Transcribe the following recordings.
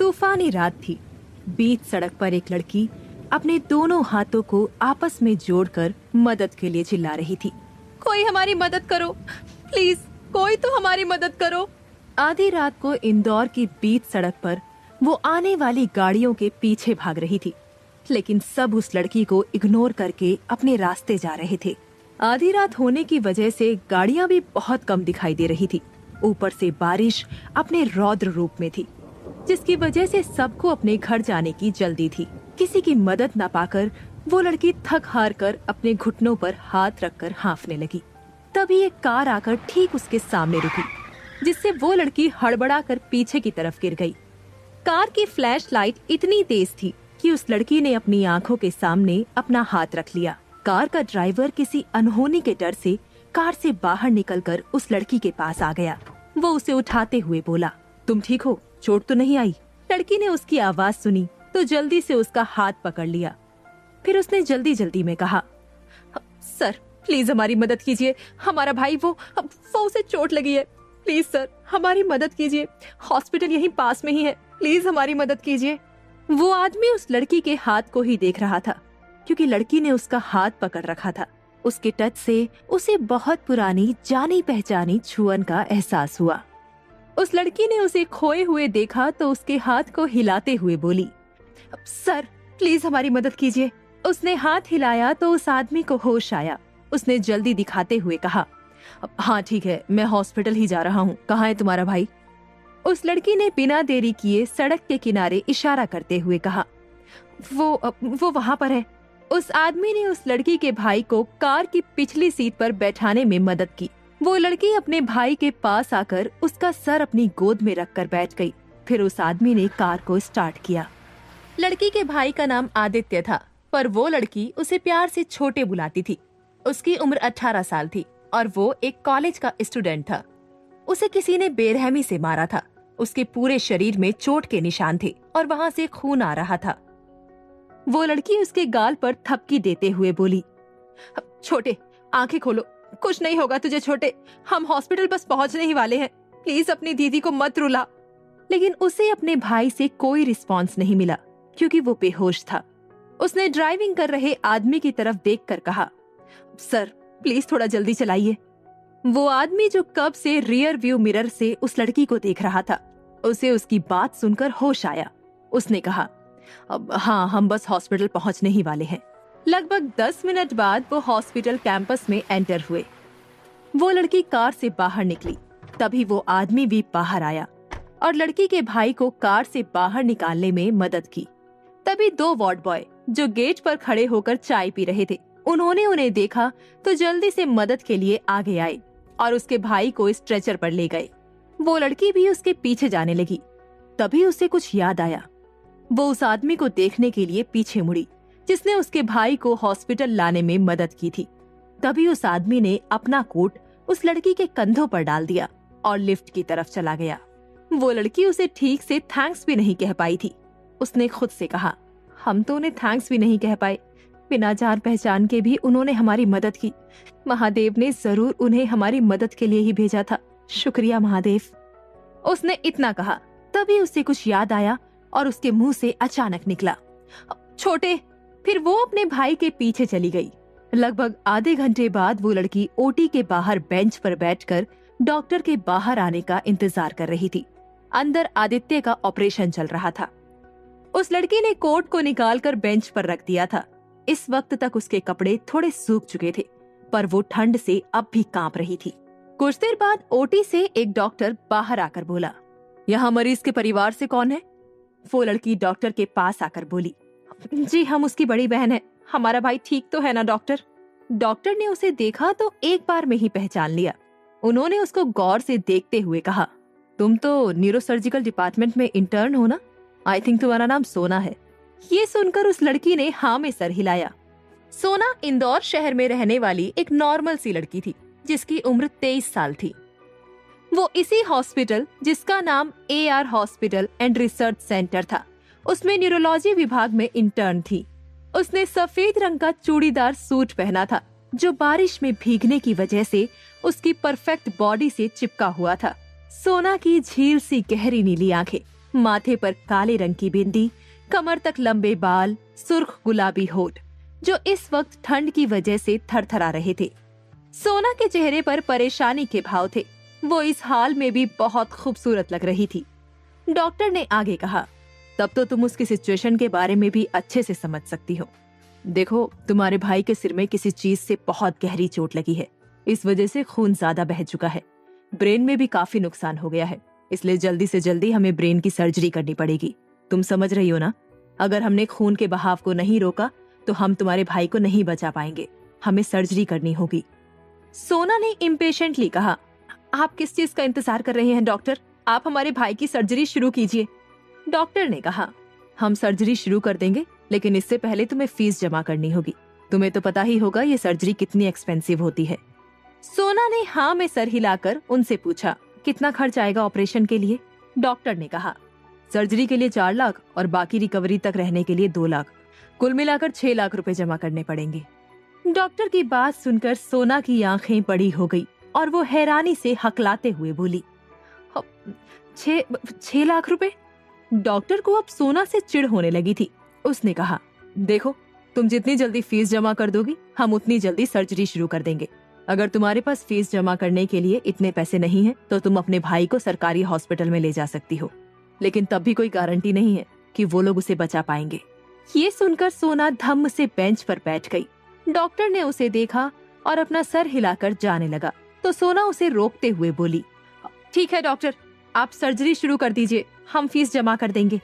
तूफानी रात थी। बीच सड़क पर एक लड़की अपने दोनों हाथों को आपस में जोड़कर मदद के लिए चिल्ला रही थी। कोई हमारी मदद करो, प्लीज कोई तो हमारी मदद करो। आधी रात को इंदौर की बीच सड़क पर वो आने वाली गाड़ियों के पीछे भाग रही थी, लेकिन सब उस लड़की को इग्नोर करके अपने रास्ते जा रहे थे। आधी रात होने की वजह से गाड़ियां भी बहुत कम दिखाई दे रही थी। ऊपर से बारिश अपने रौद्र रूप में थी, जिसकी वजह से सबको अपने घर जाने की जल्दी थी। किसी की मदद न पाकर वो लड़की थक हार कर अपने घुटनों पर हाथ रखकर हाँफने लगी। तभी एक कार आकर ठीक उसके सामने रुकी, जिससे वो लड़की हड़बड़ाकर पीछे की तरफ गिर गई। कार की फ्लैश लाइट इतनी तेज थी कि उस लड़की ने अपनी आंखों के सामने अपना हाथ रख लिया। कार का ड्राइवर किसी अनहोनी के डर से कार से बाहर निकलकर उस लड़की के पास आ गया। वो उसे उठाते हुए बोला, तुम ठीक हो? चोट तो नहीं आई? लड़की ने उसकी आवाज सुनी तो जल्दी से उसका हाथ पकड़ लिया। फिर उसने जल्दी जल्दी में कहा, सर प्लीज हमारी मदद कीजिए, हमारा भाई वो उसे चोट लगी है, प्लीज सर हमारी मदद कीजिए, हॉस्पिटल यहीं पास में ही है, प्लीज हमारी मदद कीजिए। वो आदमी उस लड़की के हाथ को ही देख रहा था, क्योंकि लड़की ने उसका हाथ पकड़ रखा था। उसके टच से उसे बहुत पुरानी जानी पहचानी छुअन का एहसास हुआ। उस लड़की ने उसे खोए हुए देखा तो उसके हाथ को हिलाते हुए बोली, सर प्लीज हमारी मदद कीजिए। उसने हाथ हिलाया तो उस आदमी को होश आया। उसने जल्दी दिखाते हुए कहा, हाँ ठीक है, मैं हॉस्पिटल ही जा रहा हूँ, कहाँ है तुम्हारा भाई? उस लड़की ने बिना देरी किए सड़क के किनारे इशारा करते हुए कहा, वो वहाँ पर है। उस आदमी ने उस लड़की के भाई को कार की पिछली सीट पर बैठाने में मदद की। वो लड़की अपने भाई के पास आकर उसका सर अपनी गोद में रखकर बैठ गई। फिर उस आदमी ने कार को स्टार्ट किया। लड़की के भाई का नाम आदित्य था, पर वो लड़की उसे प्यार से छोटे बुलाती थी। उसकी उम्र 18 साल थी और वो एक कॉलेज का स्टूडेंट था। उसे किसी ने बेरहमी से मारा था। उसके पूरे शरीर में चोट के निशान थे और वहाँ से खून आ रहा था। वो लड़की उसके गाल पर थपकी देते हुए बोली, छोटे आंखें खोलो, कुछ नहीं होगा तुझे छोटे, हम हॉस्पिटल बस पहुँचने ही वाले हैं, प्लीज अपनी दीदी को मत रुला। लेकिन उसे अपने भाई से कोई रिस्पॉन्स नहीं मिला, क्योंकि वो बेहोश था। उसने ड्राइविंग कर रहे आदमी की तरफ देखकर कहा, सर प्लीज थोड़ा जल्दी चलाइए। वो आदमी जो कब से रियर व्यू मिरर से उस लड़की को देख रहा था, उसे उसकी बात सुनकर होश आया। उसने कहा, अब हाँ, हम बस हॉस्पिटल पहुंचने ही वाले हैं। लगभग 10 मिनट बाद वो हॉस्पिटल कैंपस में एंटर हुए। वो लड़की कार से बाहर निकली। तभी वो आदमी भी बाहर आया और लड़की के भाई को कार से बाहर निकालने में मदद की। तभी 2 वार्ड बॉय जो गेट पर खड़े होकर चाय पी रहे थे, उन्होंने उन्हें देखा तो जल्दी से मदद के लिए आगे आए और उसके भाई को स्ट्रेचर पर ले गए। वो लड़की भी उसके पीछे जाने लगी। तभी उसे कुछ याद आया। वो उस आदमी को देखने के लिए पीछे मुड़ी, जिसने उसके भाई को हॉस्पिटल लाने में मदद की थी। तभी उस आदमी ने अपना कोट उस लड़की के कंधों पर डाल दिया और लिफ्ट की तरफ चला गया। वो लड़की उसे ठीक से थैंक्स भी नहीं कह पाई थी। उसने खुद से कहा, हम तो उन्हें थैंक्स भी नहीं कह पाए, बिना जान पहचान के भी उन्होंने हमारी मदद की। महादेव ने जरूर उन्हें हमारी मदद के लिए ही भेजा था, शुक्रिया महादेव। उसने इतना कहा। तभी उसे कुछ याद आया और उसके मुंह से अचानक निकला, छोटे। फिर वो अपने भाई के पीछे चली गई। लगभग आधे घंटे बाद वो लड़की ओटी के बाहर बेंच पर बैठकर डॉक्टर के बाहर आने का इंतजार कर रही थी। अंदर आदित्य का ऑपरेशन चल रहा था। उस लड़की ने कोट को निकालकर बेंच पर रख दिया था। इस वक्त तक उसके कपड़े थोड़े सूख चुके थे, पर वो ठंड से अब भी कांप रही थी। कुछ देर बाद ओटी से एक डॉक्टर बाहर आकर बोला, यहाँ मरीज के परिवार से कौन है? वो लड़की डॉक्टर के पास आकर बोली, जी हम उसकी बड़ी बहन है, हमारा भाई ठीक तो है ना डॉक्टर? डॉक्टर ने उसे देखा तो एक बार में ही पहचान लिया। उन्होंने उसको गौर से देखते हुए कहा, तुम तो न्यूरोसर्जिकल डिपार्टमेंट में इंटर्न हो ना? आई थिंक तुम्हारा नाम सोना है। ये सुनकर उस लड़की ने हाँ में सर हिलाया। सोना इंदौर शहर में रहने वाली एक नॉर्मल सी लड़की थी, जिसकी उम्र 23 साल थी। वो इसी हॉस्पिटल, जिसका नाम AR hospital and research centre था, उसमें न्यूरोलॉजी विभाग में इंटर्न थी। उसने सफेद रंग का चूड़ीदार सूट पहना था, जो बारिश में भीगने की वजह से उसकी परफेक्ट बॉडी से चिपका हुआ था। सोना की झील सी गहरी नीली आंखें, माथे पर काले रंग की बिंदी, कमर तक लंबे बाल, सुर्ख गुलाबी होठ, जो इस वक्त ठंड की वजह से थरथरा रहे थे। सोना के चेहरे पर परेशानी के भाव थे। वो इस हाल में भी बहुत खूबसूरत लग रही थी। डॉक्टर ने आगे कहा, तब तो तुम उसकी सिचुएशन के बारे में भी अच्छे से समझ सकती हो। देखो, तुम्हारे भाई के सिर में किसी चीज से बहुत गहरी चोट लगी है। इस वजह से खून ज्यादा बह चुका है। ब्रेन में भी काफी नुकसान हो गया है। इसलिए जल्दी से जल्दी हमें ब्रेन की सर्जरी करनी पड़ेगी। तुम समझ रही हो ना? अगर हमने खून के बहाव को नहीं रोका तो हम तुम्हारे भाई को नहीं बचा पाएंगे। हमें सर्जरी करनी होगी। सोना ने इम्पेशेंटली कहा, आप किस चीज का इंतजार कर रहे हैं डॉक्टर? आप हमारे भाई की सर्जरी शुरू कीजिए। डॉक्टर ने कहा, हम सर्जरी शुरू कर देंगे, लेकिन इससे पहले तुम्हें फीस जमा करनी होगी। तुम्हें तो पता ही होगा ये सर्जरी कितनी एक्सपेंसिव होती है। सोना ने हाँ में सर हिलाकर उनसे पूछा, कितना खर्च आएगा ऑपरेशन के लिए? डॉक्टर ने कहा, सर्जरी के लिए 4 लाख और बाकी रिकवरी तक रहने के लिए 2 लाख, कुल मिलाकर 6 लाख रुपए जमा करने पड़ेंगे। डॉक्टर की बात सुनकर सोना की आंखें बड़ी हो गई और वो हैरानी से हकलाते हुए बोली, 6 लाख रुपए? डॉक्टर को अब सोना से चिढ़ होने लगी थी। उसने कहा, देखो, तुम जितनी जल्दी फीस जमा कर दोगी, हम उतनी जल्दी सर्जरी शुरू कर देंगे। अगर तुम्हारे पास फीस जमा करने के लिए इतने पैसे नहीं हैं, तो तुम अपने भाई को सरकारी हॉस्पिटल में ले जा सकती हो, लेकिन तब भी कोई गारंटी नहीं है कि वो लोग उसे बचा पाएंगे। ये सुनकर सोना धम्म से बेंच पर बैठ गई। डॉक्टर ने उसे देखा और अपना सर हिलाकर जाने लगा, तो सोना उसे रोकते हुए बोली, ठीक है डॉक्टर, आप सर्जरी शुरू कर दीजिए, हम फीस जमा कर देंगे।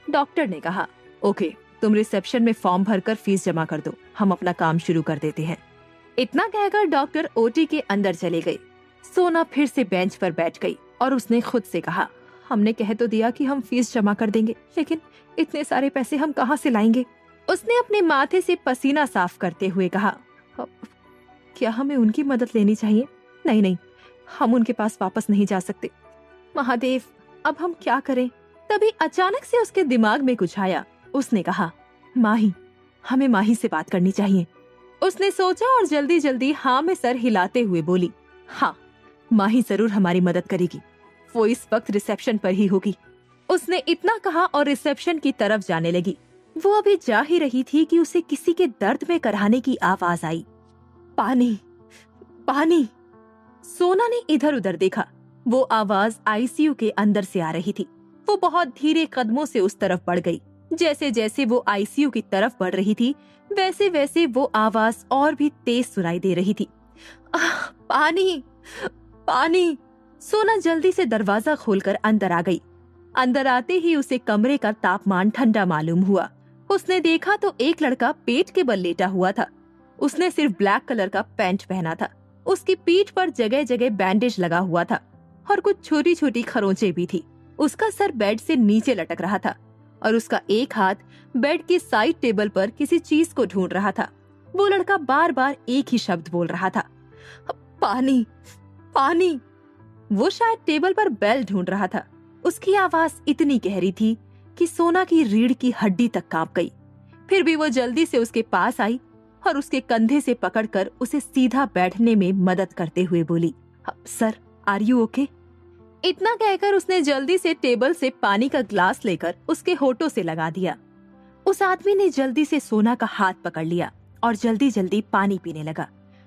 डॉक्टर ने कहा, ओके, तुम रिसेप्शन में फॉर्म भरकर फीस जमा कर दो, हम अपना काम शुरू कर देते हैं। इतना कहकर डॉक्टर ओटी के अंदर चले गए। सोना फिर से बेंच पर बैठ गई और उसने खुद से कहा, हमने कह तो दिया कि हम फीस जमा कर देंगे, लेकिन इतने सारे पैसे हम कहाँ से लाएंगे? उसने अपने माथे से पसीना साफ करते हुए कहा, क्या हमें उनकी मदद लेनी चाहिए? नहीं नहीं, हम उनके पास वापस नहीं जा सकते। महादेव, अब हम क्या करें? तभी अचानक से उसके दिमाग में कुछ आया। उसने कहा, माही, हमें माही से बात करनी चाहिए। उसने सोचा और जल्दी जल्दी हाँ में सर हिलाते हुए बोली, हाँ, माही जरूर हमारी मदद करेगी। वो इस वक्त रिसेप्शन पर ही होगी। उसने इतना कहा और रिसेप्शन की तरफ जाने लगी। वो अभी जा ही रही थी कि उसे किसी के दर्द में कराहने की आवाज आई, पानी, पानी। सोना ने इधर उधर देखा। वो आवाज आईसीयू के अंदर से आ रही थी। वो बहुत धीरे कदमों से उस तरफ बढ़ गई। जैसे जैसे वो आईसीयू की तरफ बढ़ रही थी, वैसे वैसे वो आवाज और भी तेज सुनाई दे रही थी, पानी, पानी। सोना जल्दी से दरवाजा खोलकर अंदर आ गई। अंदर आते ही उसे कमरे का तापमान ठंडा मालूम हुआ। उसने देखा तो एक लड़का पेट के बल लेटा हुआ था। उसने सिर्फ ब्लैक कलर का पैंट पहना था। उसकी पीठ पर जगह जगह बैंडेज लगा हुआ था और कुछ छोटी छोटी खरोंचें भी थी। उसका सर बेड से नीचे लटक रहा था और उसका एक हाथ बेड की साइड टेबल पर किसी चीज को ढूंढ रहा था। वो लड़का बार बार एक ही शब्द बोल रहा था, पानी, पानी। वो शायद टेबल पर बेल ढूंढ रहा था। उसकी आवाज इतनी गहरी थी कि सोना की रीढ़ की हड्डी तक कांप गई। फिर भी वो जल्दी से उसके पास आई और उसके कंधे से पकड़कर उसे सीधा बैठने में मदद करते हुए बोली, सर, आर यू ओके? इतना कहकर उसने जल्दी से टेबल से पानी का ग्लास लेकर उसके होठों से लगा दिया। उस आदमी ने जल्दी से सोना का हाथ पकड़ लिया और जल्दी जल्दी पानी पीने लगा,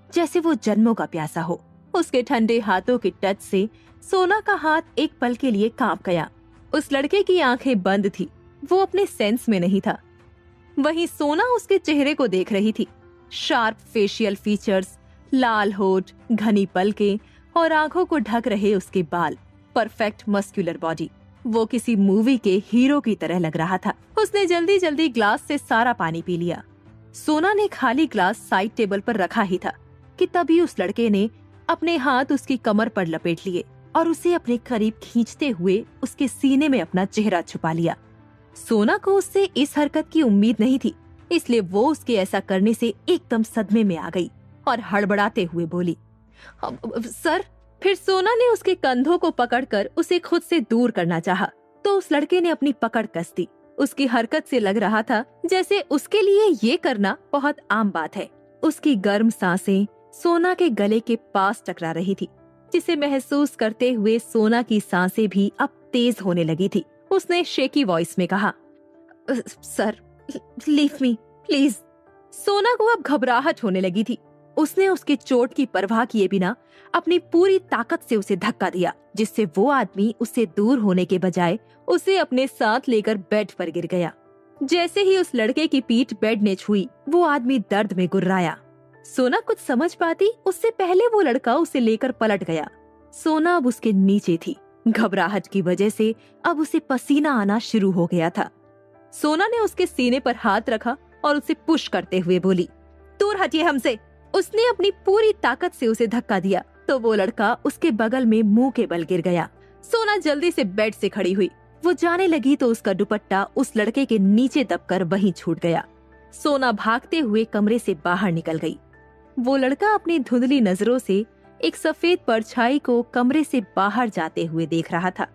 जैसे वो जन्मों का प्यासा हो। उसके ठंडे हाथों के टच से सोना का हाथ एक पल के लिए कांप गया। उस लड़के की आंखें बंद थी, वो अपने सेंस में नहीं था। वहीं सोना उसके चेहरे को देख रही थी। शार्प फेशियल फीचर्स, लाल होठ, घनी पलकें और आंखों को ढक रहे उसके बाल, परफेक्ट मस्कुलर बॉडी। वो किसी मूवी के हीरो की तरह लग रहा था। उसने जल्दी जल्दी ग्लास से सारा पानी पी लिया। सोना ने खाली ग्लास साइड टेबल पर रखा ही था कि तभी उस लड़के ने अपने हाथ उसकी कमर पर लपेट लिए और उसे अपने करीब खींचते हुए उसके सीने में अपना चेहरा छुपा लिया। सोना को उससे इस हरकत की उम्मीद नहीं थी, इसलिए वो उसके ऐसा करने से एकदम सदमे में आ गई और हड़बड़ाते हुए बोली, सर। फिर सोना ने उसके कंधों को पकड़कर उसे खुद से दूर करना चाहा, तो उस लड़के ने अपनी पकड़ कस दी। उसकी हरकत से लग रहा था जैसे उसके लिए ये करना बहुत आम बात है। उसकी गर्म सांसें सोना के गले के पास टकरा रही थी, जिसे महसूस करते हुए सोना की सांसें भी अब तेज होने लगी थी। उसने शेकी वॉइस में कहा, सर लीव मी प्लीज। सोना को अब घबराहट होने लगी थी। उसने उसके चोट की परवाह किए बिना अपनी पूरी ताकत से उसे धक्का दिया, जिससे वो आदमी उससे दूर होने के बजाय उसे अपने साथ लेकर बेड पर गिर गया। जैसे ही उस लड़के की पीठ बेड ने छुई, वो आदमी दर्द में गुर्राया। सोना कुछ समझ पाती उससे पहले वो लड़का उसे लेकर पलट गया। सोना अब उसके नीचे थी। घबराहट की वजह से अब उसे पसीना आना शुरू हो गया था। सोना ने उसके सीने पर हाथ रखा और उसे पुश करते हुए बोली, दूर हटिए हमसे। उसने अपनी पूरी ताकत से उसे धक्का दिया तो वो लड़का उसके बगल में मुंह के बल गिर गया। सोना जल्दी से बेड से खड़ी हुई। वो जाने लगी तो उसका दुपट्टा उस लड़के के नीचे दबकर वहीं छूट गया। सोना भागते हुए कमरे से बाहर निकल गई। वो लड़का अपनी धुंधली नजरों से एक सफेद परछाई को कमरे से बाहर जाते हुए देख रहा था।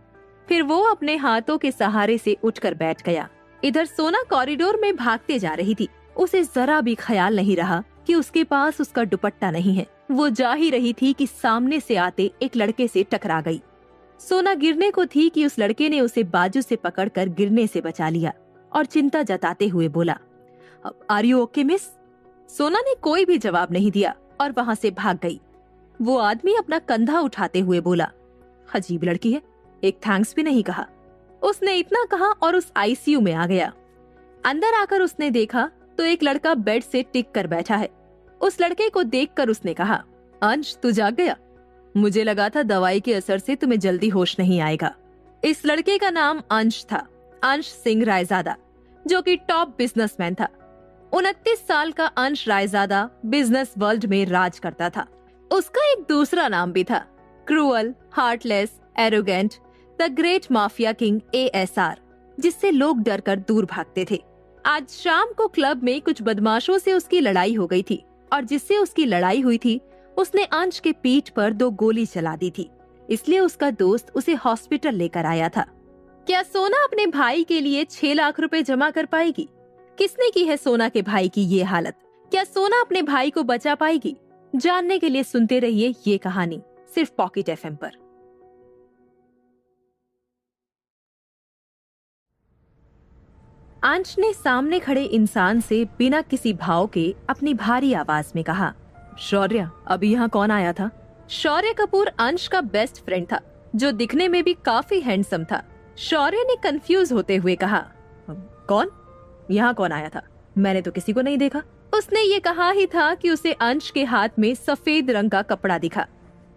फिर वो अपने हाथों के सहारे से उठकर बैठ गया। इधर सोना कॉरिडोर में भागते जा रही थी। उसे जरा भी ख्याल नहीं रहा कि उसके पास उसका दुपट्टा नहीं है। वो जा ही रही थी कि सामने से आते एक लड़के से टकरा गई। सोना गिरने को थी कि उस लड़के ने उसे बाजू से पकड़कर गिरने से बचा लिया और चिंता जताते हुए बोला, आर यू ओके मिस? सोना ने कोई भी जवाब नहीं दिया और वहाँ से भाग गई। वो आदमी अपना कंधा उठाते हुए बोला, अजीब लड़की है, एक थैंक्स भी नहीं कहा। उसने इतना कहा और उस आईसीयू में आ गया। अंदर आकर उसने देखा तो एक लड़का बेड से टिक कर बैठा है। उस लड़के को देखकर उसने कहा, अंश तू जाग गया? मुझे लगा था दवाई के असर से तुम्हें जल्दी होश नहीं आएगा। इस लड़के का नाम अंश था, अंश सिंह रायजादा, जो कि टॉप बिजनेसमैन था। 29 साल का अंश रायजादा बिजनेस वर्ल्ड में राज करता था। उसका एक दूसरा नाम भी था, cruel, heartless, arrogant, the great mafia king ASR, जिससे लोग डर कर दूर भागते थे। आज शाम को क्लब में कुछ बदमाशों से उसकी लड़ाई हो गई थी और जिससे उसकी लड़ाई हुई थी उसने अंश के पीठ पर 2 गोली चला दी थी। इसलिए उसका दोस्त उसे हॉस्पिटल लेकर आया था। क्या सोना अपने भाई के लिए 6 लाख रुपए जमा कर पाएगी? किसने की है सोना के भाई की ये हालत? क्या सोना अपने भाई को बचा पाएगी? जानने के लिए सुनते रहिए ये कहानी सिर्फ पॉकेट FM पर। अंश ने सामने खड़े इंसान से बिना किसी भाव के अपनी भारी आवाज में कहा, शौर्य, अभी यहाँ कौन आया था? शौर्य कपूर अंश का बेस्ट फ्रेंड था, जो दिखने में भी काफी हैंडसम था। शौर्य ने कंफ्यूज होते हुए कहा, कौन? यहाँ कौन आया था? मैंने तो किसी को नहीं देखा। उसने ये कहा ही था कि उसे अंश के हाथ में सफेद रंग का कपड़ा दिखा।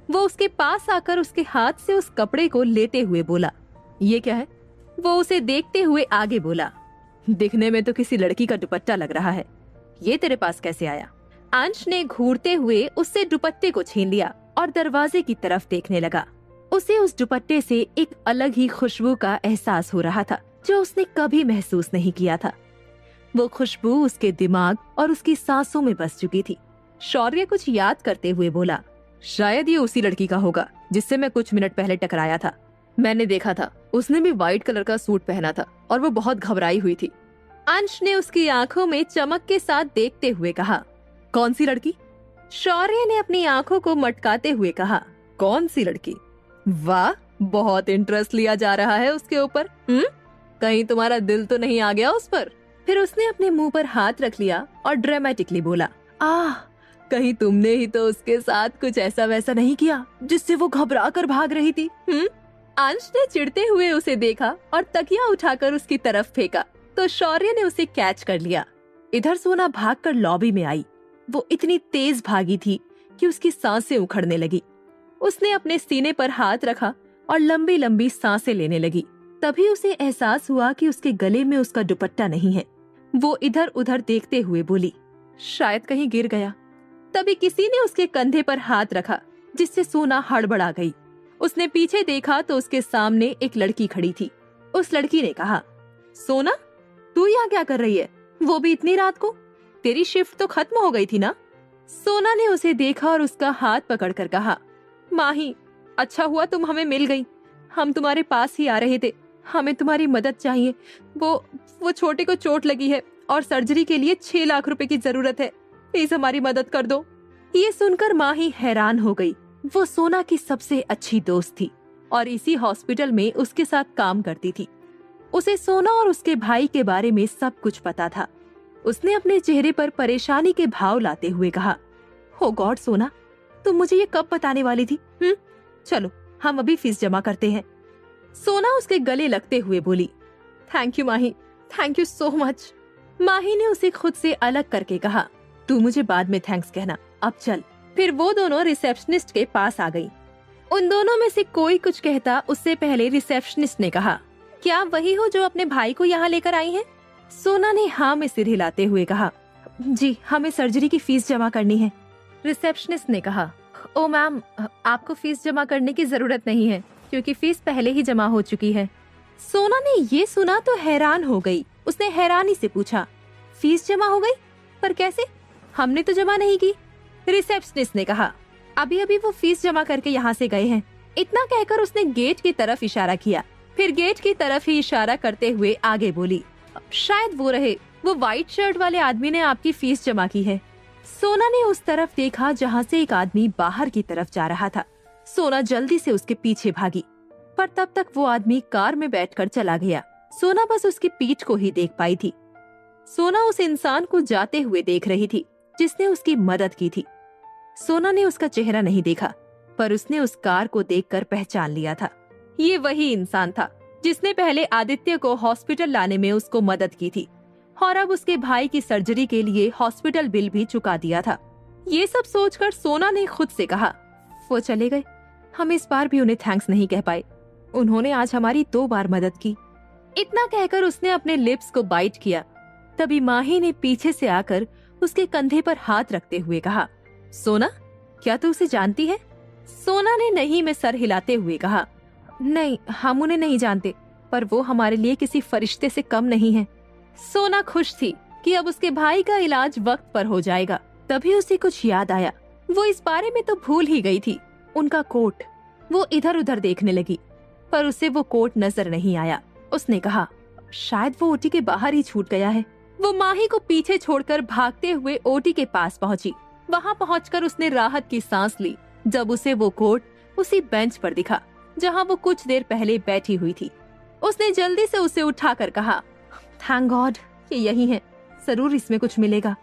वो उसके पास आकर उसके हाथ से उस कपड़े को लेते हुए बोला, ये क्या है? वो उसे देखते हुए आगे बोला, दिखने में तो किसी लड़की का दुपट्टा लग रहा है, ये तेरे पास कैसे आया? अंश ने घूरते हुए उससे दुपट्टे को छीन लिया और दरवाजे की तरफ देखने लगा। उसे उस दुपट्टे से एक अलग ही खुशबू का एहसास हो रहा था, जो उसने कभी महसूस नहीं किया था। वो खुशबू उसके दिमाग और उसकी सांसों में बस चुकी थी। शौर्य कुछ याद करते हुए बोला, शायद ये उसी लड़की का होगा जिससे मैं कुछ मिनट पहले टकराया था। मैंने देखा था, उसने भी व्हाइट कलर का सूट पहना था और वो बहुत घबराई हुई थी। अंश ने उसकी आंखों में चमक के साथ देखते हुए कहा, कौन सी लड़की? शौर्य ने अपनी आंखों को मटकाते हुए कहा, कौन सी लड़की? वाह, बहुत इंटरेस्ट लिया जा रहा है उसके ऊपर। कहीं तुम्हारा दिल तो नहीं आ गया उस पर? फिर उसने अपने मुंह पर हाथ रख लिया और ड्रामेटिकली बोला, कहीं तुमने ही तो उसके साथ कुछ ऐसा वैसा नहीं किया जिससे वो घबरा कर भाग रही थी? अंश ने चिढ़ते हुए उसे देखा और तकिया उठाकर उसकी तरफ फेंका तो शौर्य ने उसे कैच कर लिया। इधर सोना भागकर लॉबी में आई। वो इतनी तेज भागी थी कि उसकी सांसें उखड़ने लगी। उसने अपने सीने पर हाथ रखा और लंबी लंबी सांसें लेने लगी। तभी उसे एहसास हुआ कि उसके गले में उसका दुपट्टा नहीं है। वो इधर उधर देखते हुए बोली, शायद कहीं गिर गया। तभी किसी ने उसके कंधे पर हाथ रखा, जिससे सोना हड़बड़ा गई। उसने पीछे देखा तो उसके सामने एक लड़की खड़ी थी। उस लड़की ने कहा, सोना, तू यहाँ क्या कर रही है? वो भी इतनी रात को? तेरी शिफ्ट तो खत्म हो गई थी ना? सोना ने उसे देखा और उसका हाथ पकड़कर कहा, माही, अच्छा हुआ तुम हमें मिल गई। हम तुम्हारे पास ही आ रहे थे। हमें तुम्हारी मदद चाहिए। वो छोटे को चोट लगी है और सर्जरी के लिए 6 लाख रुपए की जरूरत है। प्लीज हमारी मदद कर दो। ये सुनकर माही हैरान हो गई। वो सोना की सबसे अच्छी दोस्त थी और इसी हॉस्पिटल में उसके साथ काम करती थी। उसे सोना और उसके भाई के बारे में सब कुछ पता था। उसने अपने चेहरे पर परेशानी के भाव लाते हुए कहा, हो गॉड सोना, तुम मुझे ये कब बताने वाली थी? चलो हम अभी फीस जमा करते हैं। सोना उसके गले लगते हुए बोली, thank you Mahi, thank you so much. Mahi ने उसे खुद से अलग करके कहा, तू मुझे बाद में थैंक्स कहना, अब चल। फिर वो दोनों रिसेप्शनिस्ट के पास आ गई। उन दोनों में से कोई कुछ कहता उससे पहले रिसेप्शनिस्ट ने कहा, क्या वही हो जो अपने भाई को यहाँ लेकर आई हैं? सोना ने हाँ में सिर हिलाते हुए कहा, जी हमें सर्जरी की फीस जमा करनी है। रिसेप्शनिस्ट ने कहा, ओ मैम, आपको फीस जमा करने की जरूरत नहीं है क्योंकि फीस पहले ही जमा हो चुकी है। सोना ने ये सुना तो हैरान हो गई। उसने हैरानी से पूछा, फीस जमा हो गई? पर कैसे? हमने तो जमा नहीं की। रिसेप्शनिस्ट ने कहा, अभी अभी वो फीस जमा करके यहाँ से गए हैं। इतना कहकर उसने गेट की तरफ इशारा किया। फिर गेट की तरफ ही इशारा करते हुए आगे बोली, शायद वो रहे, वो व्हाइट शर्ट वाले आदमी ने आपकी फीस जमा की है। सोना ने उस तरफ देखा जहाँ से एक आदमी बाहर की तरफ जा रहा था। सोना जल्दी से उसके पीछे भागी, पर तब तक वो आदमी कार में बैठकर चला गया। सोना बस उसकी पीठ को ही देख पाई थी। सोना उस इंसान को जाते हुए देख रही थी जिसने उसकी मदद की थी। सोना ने उसका चेहरा नहीं देखा, पर उसने उस कार को देखकर पहचान लिया था। ये वही इंसान था जिसने पहले आदित्य को हॉस्पिटल लाने में उसको मदद की थी और अब उसके भाई की सर्जरी के लिए हॉस्पिटल बिल भी चुका दिया था। ये सब सोचकर सोना ने खुद से कहा, वो चले गए, हम इस बार भी उन्हें थैंक्स नहीं कह पाए। उन्होंने आज हमारी 2 बार मदद की। इतना कहकर उसने अपने लिप्स को बाइट किया। तभी माही ने पीछे से आकर उसके कंधे पर हाथ रखते हुए कहा, सोना, क्या तू उसे जानती है? सोना ने नहीं में सर हिलाते हुए कहा, नहीं, हम उन्हें नहीं जानते, पर वो हमारे लिए किसी फरिश्ते से कम नहीं है। सोना खुश थी कि अब उसके भाई का इलाज वक्त पर हो जाएगा। तभी उसे कुछ याद आया। वो इस बारे में तो भूल ही गई थी। उनका कोट। वो इधर उधर देखने लगी, पर उसे वो कोट नजर नहीं आया। उसने कहा, शायद वो ओटी के बाहर ही छूट गया है। वो माही को पीछे छोड़कर भागते हुए ओटी के पास पहुंची। वहां पहुंचकर उसने राहत की सांस ली जब उसे वो कोट उसी बेंच पर दिखा जहां वो कुछ देर पहले बैठी हुई थी। उसने जल्दी से उसे उठाकर कहा, थैंक गॉड, ये यही है, जरूर इसमें कुछ मिलेगा।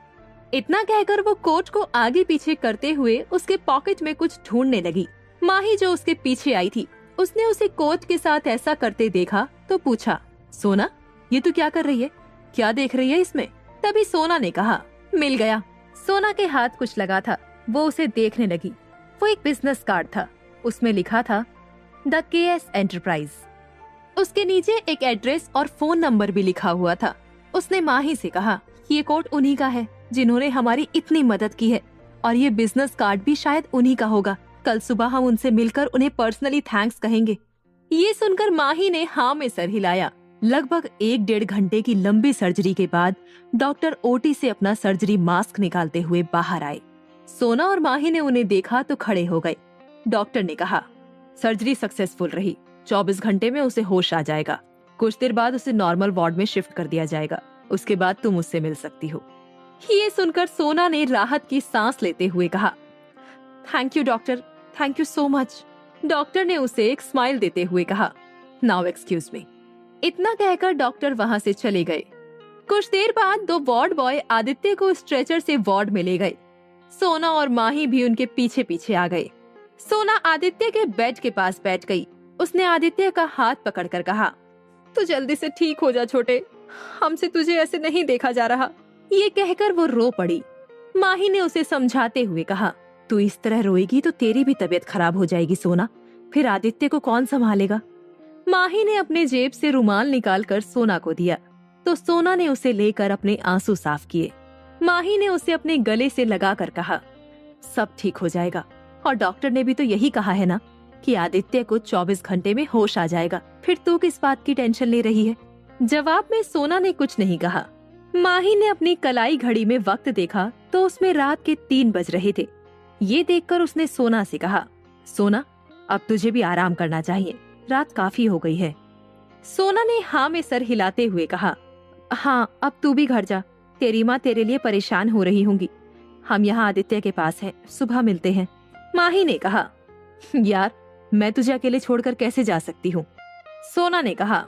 इतना कहकर वो कोट को आगे पीछे करते हुए उसके पॉकेट में कुछ ढूंढने लगी। माही जो उसके पीछे आई थी, उसने उसे कोट के साथ ऐसा करते देखा तो पूछा, सोना, ये तू क्या कर रही है? क्या देख रही है इसमें? तभी सोना ने कहा, मिल गया। सोना के हाथ कुछ लगा था। वो उसे देखने लगी। वो एक बिजनेस कार्ड था। उसमें लिखा था, द केएस एंटरप्राइज। उसके नीचे एक एड्रेस और फोन नंबर भी लिखा हुआ था। उसने माही से कहा, ये कोट उन्हीं का है जिन्होंने हमारी इतनी मदद की है, और ये बिजनेस कार्ड भी शायद उन्हीं का होगा। कल सुबह हम उनसे मिलकर उन्हें पर्सनली थैंक्स कहेंगे। ये सुनकर माही ने हाँ में सर हिलाया। लगभग 1-1.5 घंटे की लंबी सर्जरी के बाद डॉक्टर ओटी से अपना सर्जरी मास्क निकालते हुए बाहर आए। सोना और माही ने उन्हें देखा तो खड़े हो गए। डॉक्टर ने कहा, सर्जरी सक्सेसफुल रही। 24 घंटे में उसे होश आ जाएगा। कुछ देर बाद उसे नॉर्मल वार्ड में शिफ्ट कर दिया जाएगा। उसके बाद तुम उससे मिल सकती हो। ये सुनकर सोना ने राहत की सांस लेते हुए कहा, thank you doctor, thank you so much. Doctor ने उसे एक स्माइल देते हुए कहा, नाउ एक्सक्यूज मी। इतना कहकर डॉक्टर वहाँ से चले गए। कुछ देर बाद 2 वार्ड बॉय आदित्य को स्ट्रेचर से वार्ड में ले गए। सोना और माही भी उनके पीछे पीछे आ गए। सोना आदित्य के बेड के पास बैठ गई। उसने आदित्य का हाथ पकड़कर कहा, तू जल्दी से ठीक हो जा छोटे, हमसे तुझे ऐसे नहीं देखा जा रहा। ये कहकर वो रो पड़ी। माही ने उसे समझाते हुए कहा, तू इस तरह रोएगी तो तेरी भी तबीयत खराब हो जाएगी सोना, फिर आदित्य को कौन संभालेगा? माही ने अपने जेब से रुमाल निकालकर सोना को दिया तो सोना ने उसे लेकर अपने आंसू साफ किए। माही ने उसे अपने गले से लगाकर कहा, सब ठीक हो जाएगा, और डॉक्टर ने भी तो यही कहा है ना कि आदित्य को 24 घंटे में होश आ जाएगा, फिर तू किस बात की टेंशन ले रही है? जवाब में सोना ने कुछ नहीं कहा। माही ने अपनी कलाई घड़ी में वक्त देखा तो उसमें रात के 3 बज रहे थे। ये देखकर उसने सोना से कहा, सोना, अब तुझे भी आराम करना चाहिए, रात काफी हो गई है। सोना ने हाँ में सर हिलाते हुए कहा, हाँ, अब तू भी घर जा, तेरी माँ तेरे लिए परेशान हो रही होंगी। हम यहाँ आदित्य के पास हैं, सुबह मिलते हैं। माही ने कहा, यार, मैं तुझे अकेले छोड़कर कैसे जा सकती हूँ? सोना ने कहा,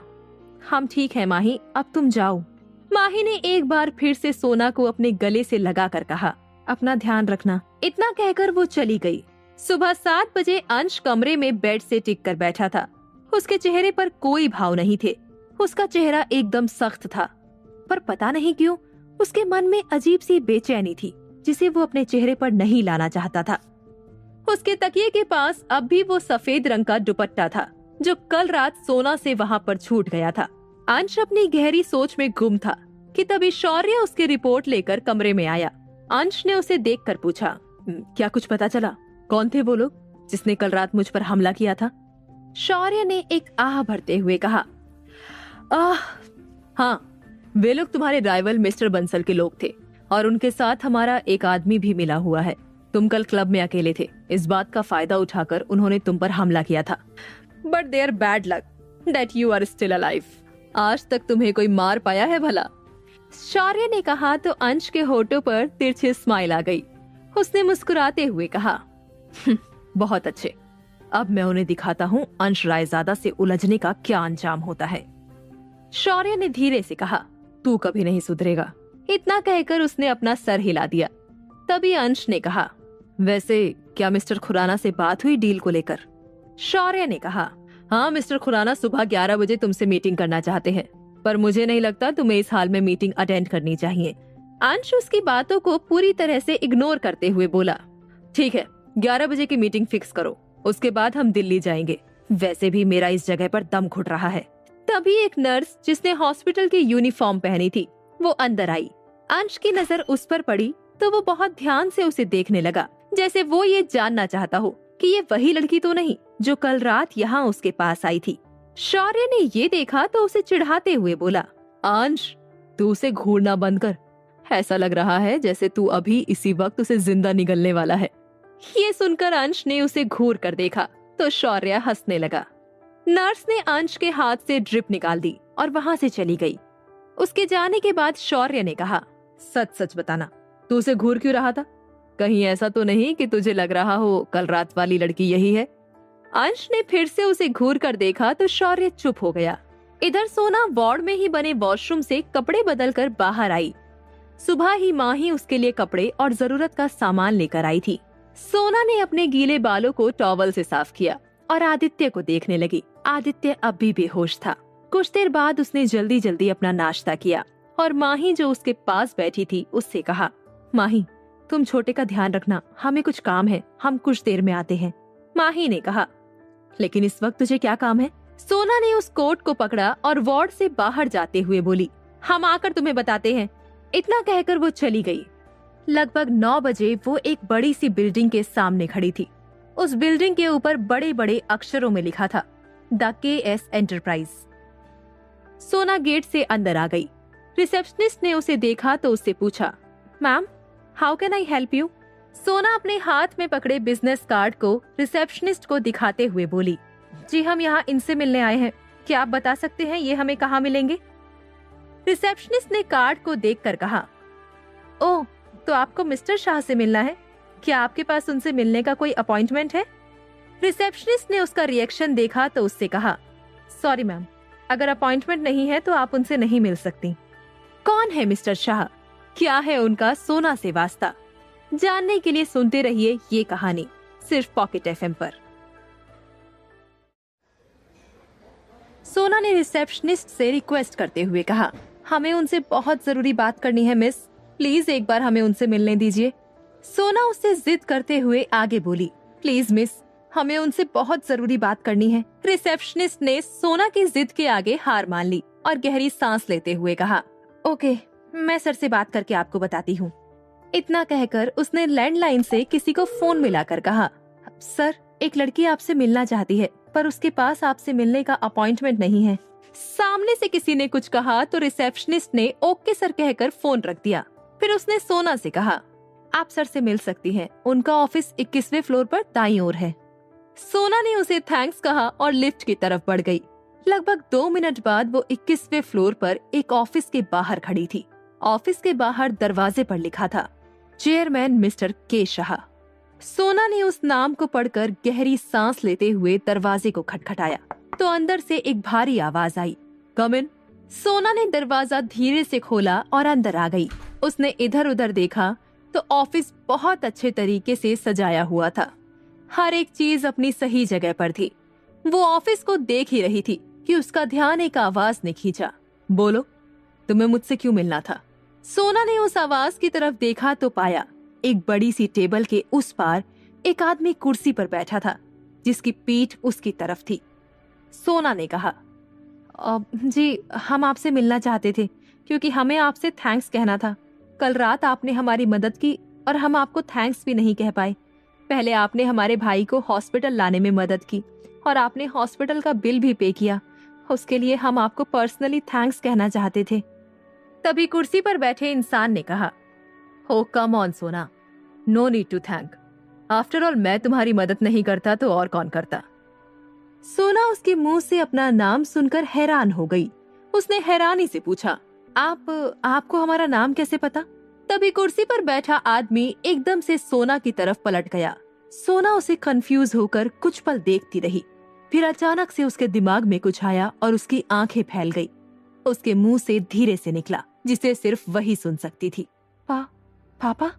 हम ठीक है माही, अब तुम जाओ। माही ने एक बार फिर से सोना को अपने गले से लगाकर कहा, अपना ध्यान रखना। इतना कहकर वो चली गई। सुबह 7 बजे अंश कमरे में बेड से टिक कर बैठा था। उसके चेहरे पर कोई भाव नहीं थे। उसका चेहरा एकदम सख्त था, पर पता नहीं क्यों उसके मन में अजीब सी बेचैनी थी जिसे वो अपने चेहरे पर नहीं लाना चाहता था। उसके तकिए के पास अब भी वो सफेद रंग का दुपट्टा था जो कल रात सोना से वहाँ पर छूट गया था। अंश अपनी गहरी सोच में गुम था कि तभी शौर्य उसकी रिपोर्ट लेकर कमरे में आया। अंश ने उसे देखकर पूछा, क्या कुछ पता चला? कौन थे वो लोग जिसने कल रात मुझ पर हमला किया था? शौर्य ने एक आह भरते हुए कहा, हाँ, वे लोग तुम्हारे राइवल मिस्टर बंसल के लोग थे और उनके साथ हमारा एक आदमी भी मिला हुआ है। तुम कल क्लब में अकेले थे, इस बात का फायदा उठाकर उन्होंने तुम पर हमला किया था। But their bad luck that you are still alive. आज तक तुम्हें कोई मार पाया है भला? शौर्य ने कहा तो अंश के होठों पर तिरछी स्माइल आ गई। उसने मुस्कुराते हुए कहा, बहुत अच्छे, अब मैं उन्हें दिखाता हूँ अंश रायजादा से उलझने का क्या अंजाम होता है। शौर्य ने धीरे से कहा, तू कभी नहीं सुधरेगा। इतना कहकर उसने अपना सर हिला दिया। तभी अंश ने कहा, वैसे क्या मिस्टर खुराना से बात हुई डील को लेकर? शौर्य ने कहा, हाँ, मिस्टर खुराना सुबह 11 बजे तुमसे मीटिंग करना चाहते हैं, पर मुझे नहीं लगता तुम्हें इस हाल में मीटिंग अटेंड करनी चाहिए। अंश उसकी बातों को पूरी तरह से इग्नोर करते हुए बोला, ठीक है, 11 बजे की मीटिंग फिक्स करो, उसके बाद हम दिल्ली जाएंगे। वैसे भी मेरा इस जगह पर दम घुट रहा है। तभी एक नर्स जिसने हॉस्पिटल की यूनिफॉर्म पहनी थी वो अंदर आई। अंश की नजर उस पर पड़ी तो वो बहुत ध्यान से उसे देखने लगा, जैसे वो ये जानना चाहता हो कि ये वही लड़की तो नहीं जो कल रात यहाँ उसके पास आई थी। शौर्य ने ये देखा तो उसे चिढ़ाते हुए बोला, अंश, तू उसे घूरना बंद कर। ऐसा लग रहा है जैसे तू अभी इसी वक्त उसे जिंदा निगलने वाला है। ये सुनकर अंश ने उसे घूर कर देखा तो शौर्य हंसने लगा। नर्स ने अंश के हाथ से ड्रिप निकाल दी और वहाँ से चली गई। उसके जाने के बाद शौर्य ने कहा, सच सच बताना, तू उसे घूर क्यों रहा था? कहीं ऐसा तो नहीं कि तुझे लग रहा हो कल रात वाली लड़की यही है? अंश ने फिर से उसे घूर कर देखा तो शौर्य चुप हो गया। इधर सोना वार्ड में ही बने वॉशरूम से कपड़े बदलकर बाहर आई। सुबह ही माँ ही उसके लिए कपड़े और जरूरत का सामान लेकर आई थी। सोना ने अपने गीले बालों को टॉवल से साफ किया और आदित्य को देखने लगी। आदित्य अब भी बेहोश था। कुछ देर बाद उसने जल्दी जल्दी अपना नाश्ता किया और माही जो उसके पास बैठी थी उससे कहा, माही, तुम छोटे का ध्यान रखना, हमें कुछ काम है, हम कुछ देर में आते हैं। माही ने कहा, लेकिन इस वक्त तुझे क्या काम है? सोना ने उस कोट को पकड़ा और वार्ड से बाहर जाते हुए बोली, हम आकर तुम्हें बताते हैं। इतना कहकर वो चली गई। लगभग 9 बजे वो एक बड़ी सी बिल्डिंग के सामने खड़ी थी। उस बिल्डिंग के ऊपर बड़े बड़े अक्षरों में लिखा था, द KS एंटरप्राइज। सोना गेट से अंदर आ गई। रिसेप्शनिस्ट ने उसे देखा तो उससे पूछा, ma'am, how can I help you? सोना अपने हाथ में पकड़े बिजनेस कार्ड को रिसेप्शनिस्ट को दिखाते हुए बोली, जी हम यहाँ इनसे मिलने आए हैं, क्या आप बता सकते हैं ये हमें कहाँ मिलेंगे? रिसेप्शनिस्ट ने कार्ड को देखकर कहा, ओह, तो आपको मिस्टर शाह से मिलना है, क्या आपके पास उनसे मिलने का कोई अपॉइंटमेंट है? रिसेप्शनिस्ट ने उसका रिएक्शन देखा तो उससे कहा, सॉरी मैम, अगर अपॉइंटमेंट नहीं है तो आप उनसे नहीं मिल सकती। कौन है मिस्टर शाह? क्या है उनका सोना से वास्ता? जानने के लिए सुनते रहिए ये कहानी सिर्फ पॉकेट FM पर। सोना ने रिसेप्शनिस्ट से रिक्वेस्ट करते हुए कहा, हमें उनसे बहुत जरूरी बात करनी है मिस, प्लीज एक बार हमें उनसे मिलने दीजिए। सोना उससे जिद करते हुए आगे बोली, प्लीज मिस, हमें उनसे बहुत जरूरी बात करनी है। रिसेप्शनिस्ट ने सोना की जिद के आगे हार मान ली और गहरी सांस लेते हुए कहा, ओके, मैं सर से बात करके आपको बताती हूँ। इतना कहकर उसने लैंडलाइन से किसी को फोन मिलाकर कहा, सर, एक लड़की आपसे मिलना चाहती है पर उसके पास आपसे मिलने का अपॉइंटमेंट नहीं है। सामने से किसी ने कुछ कहा तो रिसेप्शनिस्ट ने ओके सर कहकर फोन रख दिया। फिर उसने सोना से कहा, आप सर से मिल सकती हैं, उनका ऑफिस 21वें फ्लोर पर दाईं ओर है। सोना ने उसे थैंक्स कहा और लिफ्ट की तरफ बढ़ गई। लगभग 2 मिनट बाद वो 21वें फ्लोर पर एक ऑफिस के बाहर खड़ी थी। ऑफिस के बाहर दरवाजे पर लिखा था, चेयरमैन मिस्टर K शाह। सोना ने उस नाम को पढ़कर गहरी सांस लेते हुए दरवाजे को खटखटाया तो अंदर से एक भारी आवाज आई, कम इन। सोना ने दरवाजा धीरे से खोला और अंदर आ गई। उसने इधर उधर देखा तो ऑफिस बहुत अच्छे तरीके से सजाया हुआ था। हर एक चीज अपनी सही जगह पर थी। वो ऑफिस को देख ही रही थी कि उसका ध्यान एक आवाज ने खींचा। बोलो, तुम्हें मुझसे क्यों मिलना था? सोना ने उस आवाज की तरफ देखा तो पाया एक बड़ी सी टेबल के उस पार एक आदमी कुर्सी पर बैठा था, जिसकी पीठ उसकी तरफ थी। सोना ने कहा, जी हम आपसे मिलना चाहते थे क्योंकि हमें आपसे थैंक्स कहना था। कल रात आपने हमारी मदद की और हम आपको थैंक्स भी नहीं कह पाए। पहले आपने हमारे भाई को हॉस्पिटल लाने में मदद की और आपने हॉस्पिटल का बिल भी पे किया। उसके लिए हम आपको पर्सनली थैंक्स कहना चाहते थे। तभी कुर्सी पर बैठे इंसान ने कहा, हो come on Sona, no need to thank. After all मैं तुम्हारी मदद नहीं करता तो और कौन करता। सोना उसके मुंह से अपना नाम सुनकर हैरान हो गई। उसने हैरानी से पूछा, आपको हमारा नाम कैसे पता? तभी कुर्सी पर बैठा आदमी एकदम से सोना की तरफ पलट गया। सोना उसे कंफ्यूज होकर कुछ पल देखती रही। फिर अचानक से उसके दिमाग में कुछ आया और उसकी आंखें फैल गई। उसके मुंह से धीरे से निकला, जिसे सिर्फ वही सुन सकती थी, पापा।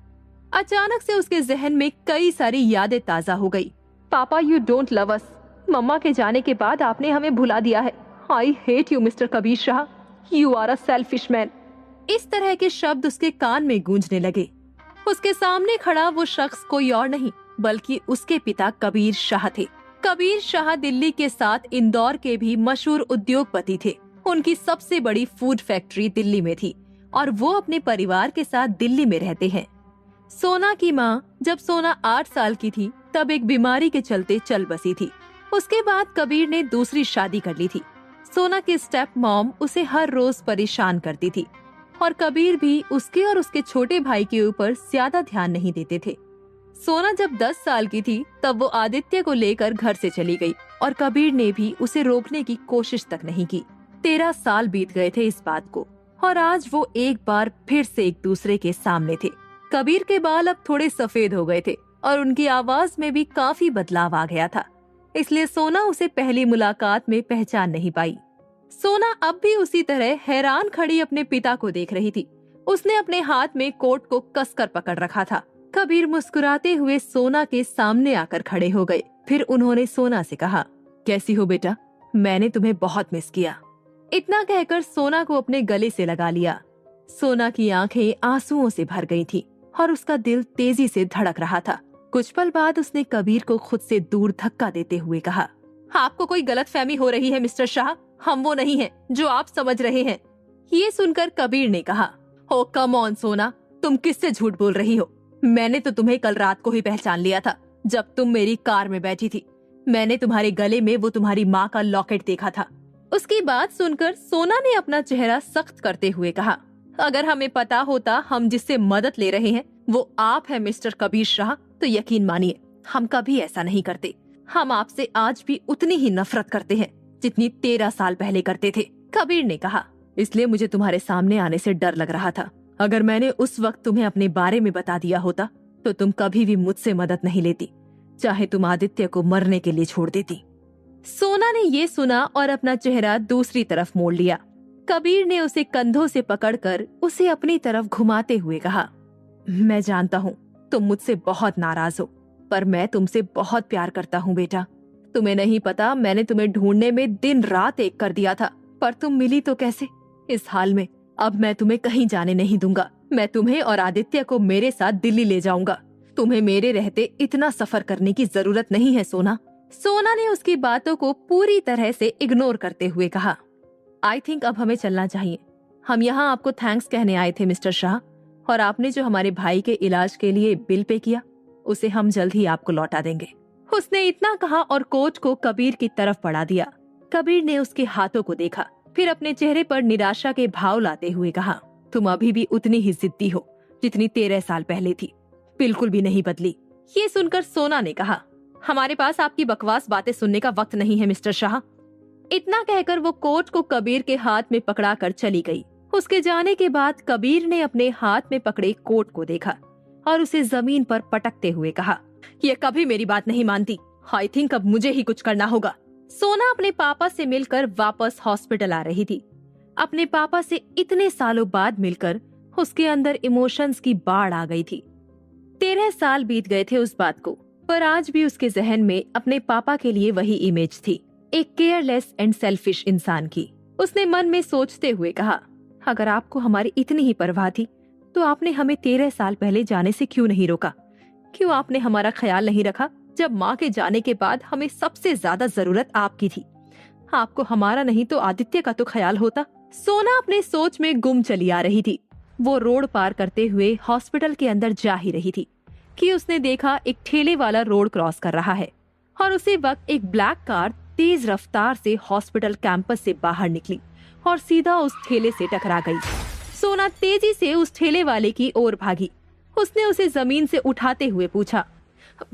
अचानक से उसके जहन में कई सारी यादें ताजा हो गई। पापा, यू डोंट लव अस। मम्मा के जाने के बाद आपने हमें भुला दिया है। I hate you mister Kabir Shah, you are a selfish man. इस तरह के शब्द उसके कान में गूंजने लगे। उसके सामने खड़ा वो शख्स कोई और नहीं बल्कि उसके पिता कबीर शाह थे। कबीर शाह दिल्ली के साथ इंदौर के भी मशहूर उद्योगपति थे। उनकी सबसे बड़ी फूड फैक्ट्री दिल्ली में थी और वो अपने परिवार के साथ दिल्ली में रहते हैं। सोना की माँ जब सोना 8 साल की थी तब एक बीमारी के चलते चल बसी थी। उसके बाद कबीर ने दूसरी शादी कर ली थी। सोना की स्टेप मॉम उसे हर रोज परेशान करती थी और कबीर भी उसके और उसके छोटे भाई के ऊपर ज्यादा ध्यान नहीं देते थे। सोना जब 10 साल की थी तब वो आदित्य को लेकर घर से चली गई और कबीर ने भी उसे रोकने की कोशिश तक नहीं की। 13 साल बीत गए थे इस बात को और आज वो एक बार फिर से एक दूसरे के सामने थे। कबीर के बाल अब थोड़े सफेद हो गए थे और उनकी आवाज में भी काफी बदलाव आ गया था, इसलिए सोना उसे पहली मुलाकात में पहचान नहीं पाई। सोना अब भी उसी तरह हैरान खड़ी अपने पिता को देख रही थी। उसने अपने हाथ में कोट को कसकर पकड़ रखा था। कबीर मुस्कुराते हुए सोना के सामने आकर खड़े हो गए। फिर उन्होंने सोना से कहा, कैसी हो बेटा? मैंने तुम्हें बहुत मिस किया। इतना कहकर सोना को अपने गले से लगा लिया। सोना की आंखें आंसुओं से भर गई थी और उसका दिल तेजी से धड़क रहा था। कुछ पल बाद उसने कबीर को खुद से दूर धक्का देते हुए कहा, आपको कोई गलतफहमी हो रही है मिस्टर शाह, हम वो नहीं हैं जो आप समझ रहे हैं। ये सुनकर कबीर ने कहा, ओ कम ऑन सोना, तुम किससे झूठ बोल रही हो? मैंने तो तुम्हें कल रात को ही पहचान लिया था जब तुम मेरी कार में बैठी थी। मैंने तुम्हारे गले में वो तुम्हारी माँ का लॉकेट देखा था। उसकी बात सुनकर सोना ने अपना चेहरा सख्त करते हुए कहा, अगर हमें पता होता हम जिससे मदद ले रहे हैं वो आप है मिस्टर कबीर शाह तो यकीन मानिए हम कभी ऐसा नहीं करते। हम आपसे आज भी उतनी ही नफरत करते हैं जितनी 13 साल पहले करते थे। कबीर ने कहा, इसलिए मुझे तुम्हारे सामने आने से डर लग रहा था। अगर मैंने उस वक्त तुम्हें अपने बारे में बता दिया होता तो तुम कभी भी मुझसे मदद नहीं लेती, चाहे तुम आदित्य को मरने के लिए छोड़ देती। सोना ने ये सुना और अपना चेहरा दूसरी तरफ मोड़ लिया। कबीर ने उसे कंधों से पकड़कर उसे अपनी तरफ घुमाते हुए कहा, मैं जानता हूँ तुम मुझसे बहुत नाराज हो, पर मैं तुमसे बहुत प्यार करता हूँ बेटा। तुम्हें नहीं पता मैंने तुम्हें ढूंढने में दिन रात एक कर दिया था, पर तुम मिली तो कैसे? इस हाल में अब मैं तुम्हें कहीं जाने नहीं दूंगा। मैं तुम्हें और आदित्य को मेरे साथ दिल्ली ले जाऊंगा। तुम्हें मेरे रहते इतना सफर करने की जरूरत नहीं है सोना। सोना ने उसकी बातों को पूरी तरह से इग्नोर करते हुए कहा, आई थिंक अब हमें चलना चाहिए। हम यहाँ आपको थैंक्स कहने आए थे मिस्टर शाह, और आपने जो हमारे भाई के इलाज के लिए बिल पे किया उसे हम जल्द ही आपको लौटा देंगे। उसने इतना कहा और कोट को कबीर की तरफ बढ़ा दिया। कबीर ने उसके हाथों को देखा, फिर अपने चेहरे पर निराशा के भाव लाते हुए कहा, तुम अभी भी उतनी ही जिद्दी हो जितनी 13 साल पहले थी, बिल्कुल भी नहीं बदली। ये सुनकर सोना ने कहा, हमारे पास आपकी बकवास बातें सुनने का वक्त नहीं है मिस्टर शाह। इतना कहकर वो कोट को कबीर के हाथ में पकड़ा कर चली गई। उसके जाने के बाद कबीर ने अपने हाथ में पकड़े कोट को देखा और उसे जमीन पर पटकते हुए कहा, ये कभी मेरी बात नहीं मानती। आई थिंक अब मुझे ही कुछ करना होगा। सोना अपने पापा से मिलकर वापस हॉस्पिटल आ रही थी। अपने पापा से इतने सालों बाद मिलकर उसके अंदर इमोशंस की बाढ़ आ गई थी। 13 साल बीत गए थे उस बात को, पर आज भी उसके जहन में अपने पापा के लिए वही इमेज थी, एक केयरलेस एंड सेल्फिश इंसान की। उसने मन में सोचते हुए कहा, अगर आपको हमारी इतनी ही परवाह थी तो आपने हमें 13 साल पहले जाने से क्यों नहीं रोका? क्यों आपने हमारा ख्याल नहीं रखा जब माँ के जाने के बाद हमें सबसे ज्यादा जरूरत आपकी थी? आपको हमारा नहीं तो आदित्य का तो ख्याल होता। सोना अपने सोच में गुम चली आ रही थी। वो रोड पार करते हुए हॉस्पिटल के अंदर जा ही रही थी कि उसने देखा एक ठेले वाला रोड क्रॉस कर रहा है और उसी वक्त एक ब्लैक कार तेज रफ्तार से हॉस्पिटल कैंपस से बाहर निकली और सीधा उस ठेले से टकरा गई। सोना तेजी से उस ठेले वाले की ओर भागी। उसने उसे जमीन से उठाते हुए पूछा,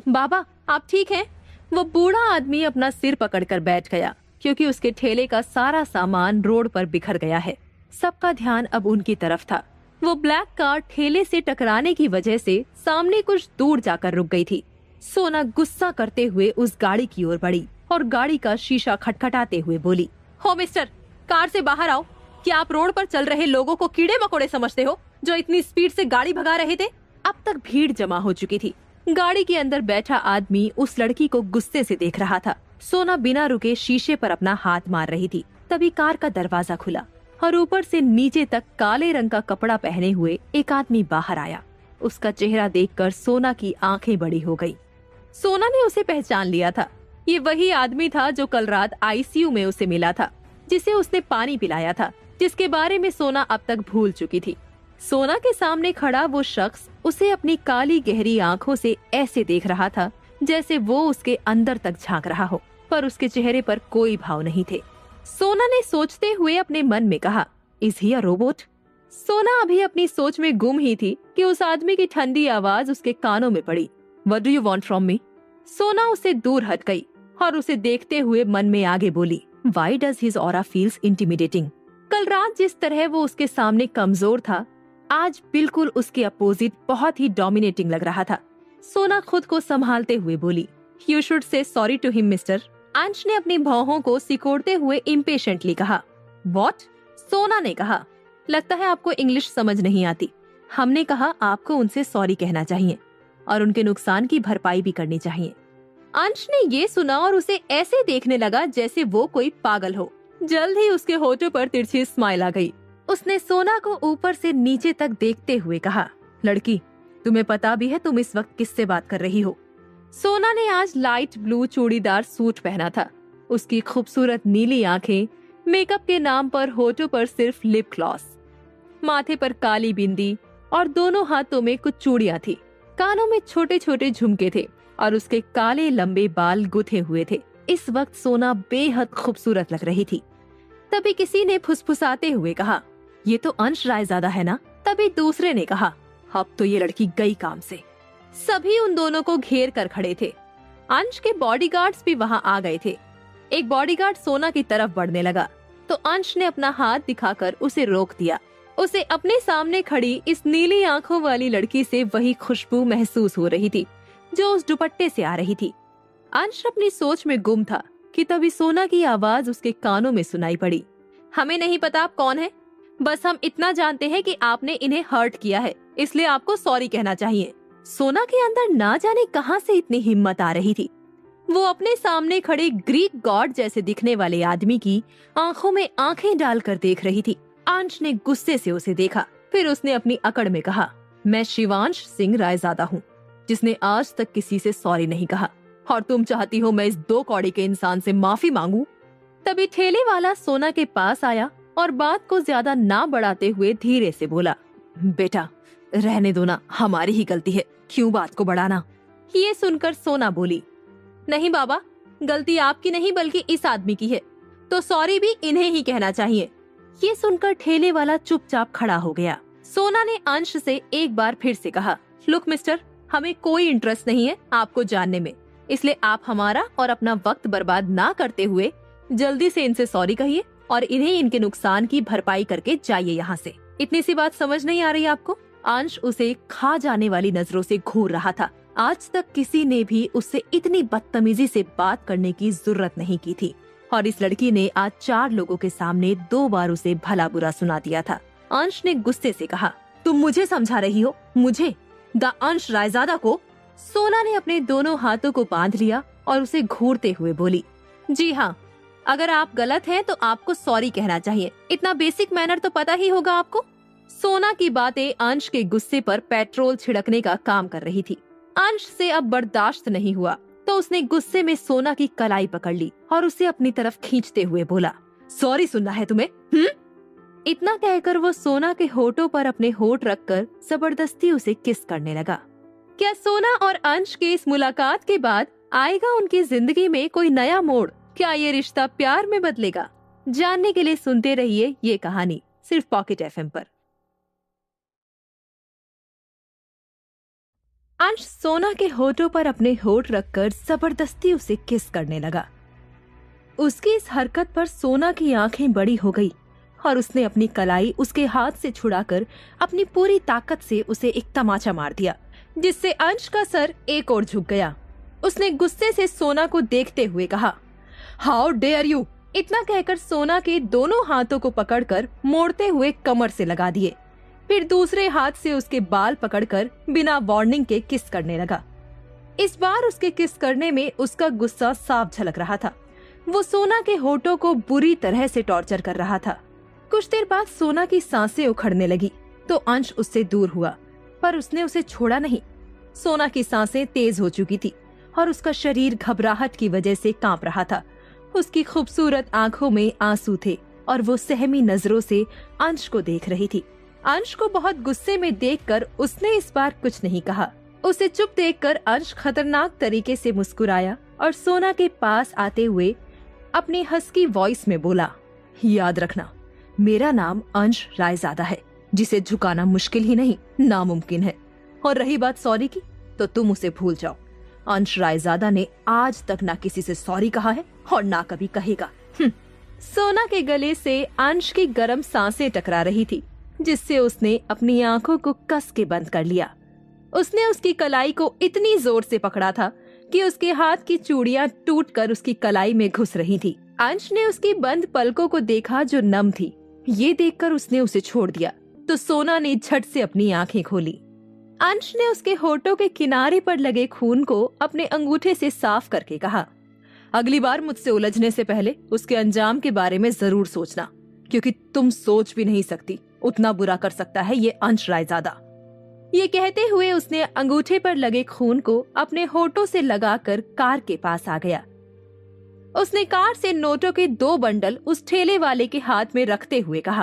बाबा आप ठीक हैं? वो बूढ़ा आदमी अपना सिर पकड़कर बैठ गया क्योंकि उसके ठेले का सारा सामान रोड पर बिखर गया है। सबका ध्यान अब उनकी तरफ था। वो ब्लैक कार ठेले से टकराने की वजह से सामने कुछ दूर जाकर रुक गई थी। सोना गुस्सा करते हुए उस गाड़ी की ओर बढ़ी और गाड़ी का शीशा खटखटाते हुए बोली, हो मिस्टर, कार से बाहर आओ। क्या आप रोड पर चल रहे लोगों को कीड़े मकोड़े समझते हो जो इतनी स्पीड से गाड़ी भगा रहे थे? अब तक भीड़ जमा हो चुकी थी। गाड़ी के अंदर बैठा आदमी उस लड़की को गुस्से से देख रहा था। सोना बिना रुके शीशे पर अपना हाथ मार रही थी। तभी कार का दरवाजा खुला और ऊपर से नीचे तक काले रंग का कपड़ा पहने हुए एक आदमी बाहर आया। उसका चेहरा देखकर सोना की आंखें बड़ी हो गई। सोना ने उसे पहचान लिया था। ये वही आदमी था जो कल रात आईसीयू में उसे मिला था, जिसे उसने पानी पिलाया था, जिसके बारे में सोना अब तक भूल चुकी थी। सोना के सामने खड़ा वो शख्स उसे अपनी काली गहरी आंखों से ऐसे देख रहा था जैसे वो उसके अंदर तक झांक रहा हो, पर उसके चेहरे पर कोई भाव नहीं थे। सोना ने सोचते हुए अपने मन में कहा, इज ही अ रोबोट? सोना अभी अपनी सोच में गुम ही थी कि उस आदमी की ठंडी आवाज उसके कानों में पड़ी। What do you want from me? सोना उससे दूर हट गई और उसे देखते हुए मन में आगे बोली, Why does his aura feels intimidating? कल रात जिस तरह वो उसके सामने कमजोर था, आज बिल्कुल उसके अपोजिट बहुत ही डोमिनेटिंग लग रहा था। सोना खुद को संभालते हुए बोली, You should say sorry to him, mister. अंश ने अपनी भौहों को सिकोड़ते हुए इम्पेशेंटली कहा। What? सोना ने कहा, लगता है आपको इंग्लिश समझ नहीं आती। हमने कहा आपको उनसे सॉरी कहना चाहिए और उनके नुकसान की भरपाई भी करनी चाहिए। अंश ने ये सुना और उसे ऐसे देखने लगा जैसे वो कोई पागल हो। जल्द ही उसके होठों पर तिरछी स्माइल आ गई। उसने सोना को ऊपर से नीचे तक देखते हुए कहा, लड़की, तुम्हें पता भी है तुम इस वक्त किससे बात कर रही हो? सोना ने आज लाइट ब्लू चूड़ीदार सूट पहना था। उसकी खूबसूरत नीली आंखें, मेकअप के नाम पर होठों पर सिर्फ लिप ग्लॉस, माथे पर काली बिंदी और दोनों हाथों में कुछ चूड़ियां थी। कानों में छोटे छोटे झुमके थे और उसके काले लंबे बाल गुथे हुए थे। इस वक्त सोना बेहद खूबसूरत लग रही थी। तभी किसी ने फुसफुसाते हुए कहा, ये तो अंश रायजादा है ना? तभी दूसरे ने कहा, अब तो ये लड़की गई काम से। सभी उन दोनों को घेर कर खड़े थे। अंश के बॉडीगार्ड्स भी वहाँ आ गए थे। एक बॉडीगार्ड सोना की तरफ बढ़ने लगा तो अंश ने अपना हाथ दिखाकर उसे रोक दिया। उसे अपने सामने खड़ी इस नीली आंखों वाली लड़की से वही खुशबू महसूस हो रही थी जो उस दुपट्टे से आ रही थी। अंश अपनी सोच में गुम था कि तभी सोना की आवाज उसके कानों में सुनाई पड़ी, हमें नहीं पता आप कौन है, बस हम इतना जानते हैं कि आपने इन्हें हर्ट किया है, इसलिए आपको सॉरी कहना चाहिए। सोना के अंदर ना जाने कहां से इतनी हिम्मत आ रही थी। वो अपने सामने खड़े ग्रीक गॉड जैसे दिखने वाले आदमी की आंखों में आंखें डालकर देख रही थी। अंश ने गुस्से से उसे देखा, फिर उसने अपनी अकड़ में कहा, मैं शिवांश सिंह रायजादा हूँ, जिसने आज तक किसी से सॉरी नहीं कहा, और तुम चाहती हो मैं इस 2 कौड़ी के इंसान से माफी मांगू? तभी ठेले वाला सोना के पास आया और बात को ज्यादा ना बढ़ाते हुए धीरे से बोला, बेटा रहने दो ना, हमारी ही गलती है, क्यों बात को बढ़ाना? ये सुनकर सोना बोली, नहीं बाबा, गलती आपकी नहीं बल्कि इस आदमी की है, तो सॉरी भी इन्हें ही कहना चाहिए। ये सुनकर ठेले वाला चुपचाप खड़ा हो गया। सोना ने अंश से एक बार फिर से कहा, लुक मिस्टर, हमें कोई इंटरेस्ट नहीं है आपको जानने में, इसलिए आप हमारा और अपना वक्त बर्बाद ना करते हुए जल्दी से इनसे सॉरी कहिए और इन्हें इनके नुकसान की भरपाई करके जाइए यहाँ से। इतनी सी बात समझ नहीं आ रही आपको? अंश उसे खा जाने वाली नजरों से घूर रहा था। आज तक किसी ने भी उससे इतनी बदतमीजी से बात करने की जरूरत नहीं की थी। और इस लड़की ने आज 4 लोगों के सामने 2 बार उसे भला बुरा सुना दिया था। अंश ने गुस्से से कहा, तुम मुझे समझा रही हो? मुझे? द अंश रायजादा को? सोना ने अपने दोनों हाथों को बांध लिया और उसे घूरते हुए बोली, जी हाँ, अगर आप गलत हैं तो आपको सॉरी कहना चाहिए। इतना बेसिक मैनर तो पता ही होगा आपको। सोना की बातें अंश के गुस्से पर पेट्रोल छिड़कने का काम कर रही थी। अंश से अब बर्दाश्त नहीं हुआ तो उसने गुस्से में सोना की कलाई पकड़ ली और उसे अपनी तरफ खींचते हुए बोला, सॉरी सुनना है तुम्हें? इतना कहकर वो सोना के होठों पर अपने होठ रखकर जबरदस्ती उसे किस करने लगा। क्या सोना और अंश के इस मुलाकात के बाद आएगा उनकी जिंदगी में कोई नया मोड़? क्या ये रिश्ता प्यार में बदलेगा? जानने के लिए सुनते रहिए ये कहानी सिर्फ पॉकेट एफएम पर। अंश सोना के होठों पर अपने होठ रखकर जबरदस्ती उसे किस करने लगा। उसकी इस हरकत पर सोना की आंखें बड़ी हो गई और उसने अपनी कलाई उसके हाथ से छुड़ाकर अपनी पूरी ताकत से उसे एक तमाचा मार दिया, जिससे अंश का सर एक ओर झुक गया। उसने गुस्से से सोना को देखते हुए कहा, हाउ डेयर यू! इतना कहकर सोना के दोनों हाथों को पकड़कर मोड़ते हुए कमर से लगा दिए। फिर दूसरे हाथ से उसके बाल पकड़कर बिना वार्निंग के किस करने लगा। इस बार उसके किस करने में उसका गुस्सा साफ झलक रहा था। वो सोना के होठों को बुरी तरह से टॉर्चर कर रहा था। कुछ देर बाद सोना की सांसें उखड़ने लगी तो अंश उससे दूर हुआ, पर उसने उसे छोड़ा नहीं। सोना की सांसें तेज हो चुकी थी और उसका शरीर घबराहट की वजह से कांप रहा था। उसकी खूबसूरत आंखों में आंसू थे और वो सहमी नजरों से अंश को देख रही थी। अंश को बहुत गुस्से में देखकर उसने इस बार कुछ नहीं कहा। उसे चुप देखकर अंश खतरनाक तरीके से मुस्कुराया और सोना के पास आते हुए अपनी हस्की वॉइस में बोला, याद रखना, मेरा नाम अंश रायजादा है, जिसे झुकाना मुश्किल ही नहीं नामुमकिन है। और रही बात सॉरी की, तो तुम उसे भूल जाओ। अंश रायजादा ने आज तक ना किसी से सॉरी कहा है और ना कभी कहेगा। सोना के गले से अंश की गर्म सांसें टकरा रही थी, जिससे उसने अपनी आंखों को कस के बंद कर लिया। उसने उसकी कलाई को इतनी जोर से पकड़ा था कि उसके हाथ की चूड़ियां टूटकर उसकी कलाई में घुस रही थी। अंश ने उसकी बंद पलकों को देखा जो नम थी। ये देखकर उसने उसे छोड़ दिया तो सोना ने झट से अपनी आंखें खोली। अंश ने उसके होठों के किनारे पर लगे खून को अपने अंगूठे से साफ करके कहा, अगली बार मुझसे उलझने से पहले उसके अंजाम के बारे में जरूर सोचना, क्योंकि तुम सोच भी नहीं सकती उतना बुरा कर सकता है ये अंश रायजादा। ये कहते हुए उसने अंगूठे पर लगे खून को अपने होठों से लगाकर कार के पास आ गया। उसने कार से नोटों के 2 बंडल उस ठेले वाले के हाथ में रखते हुए कहा,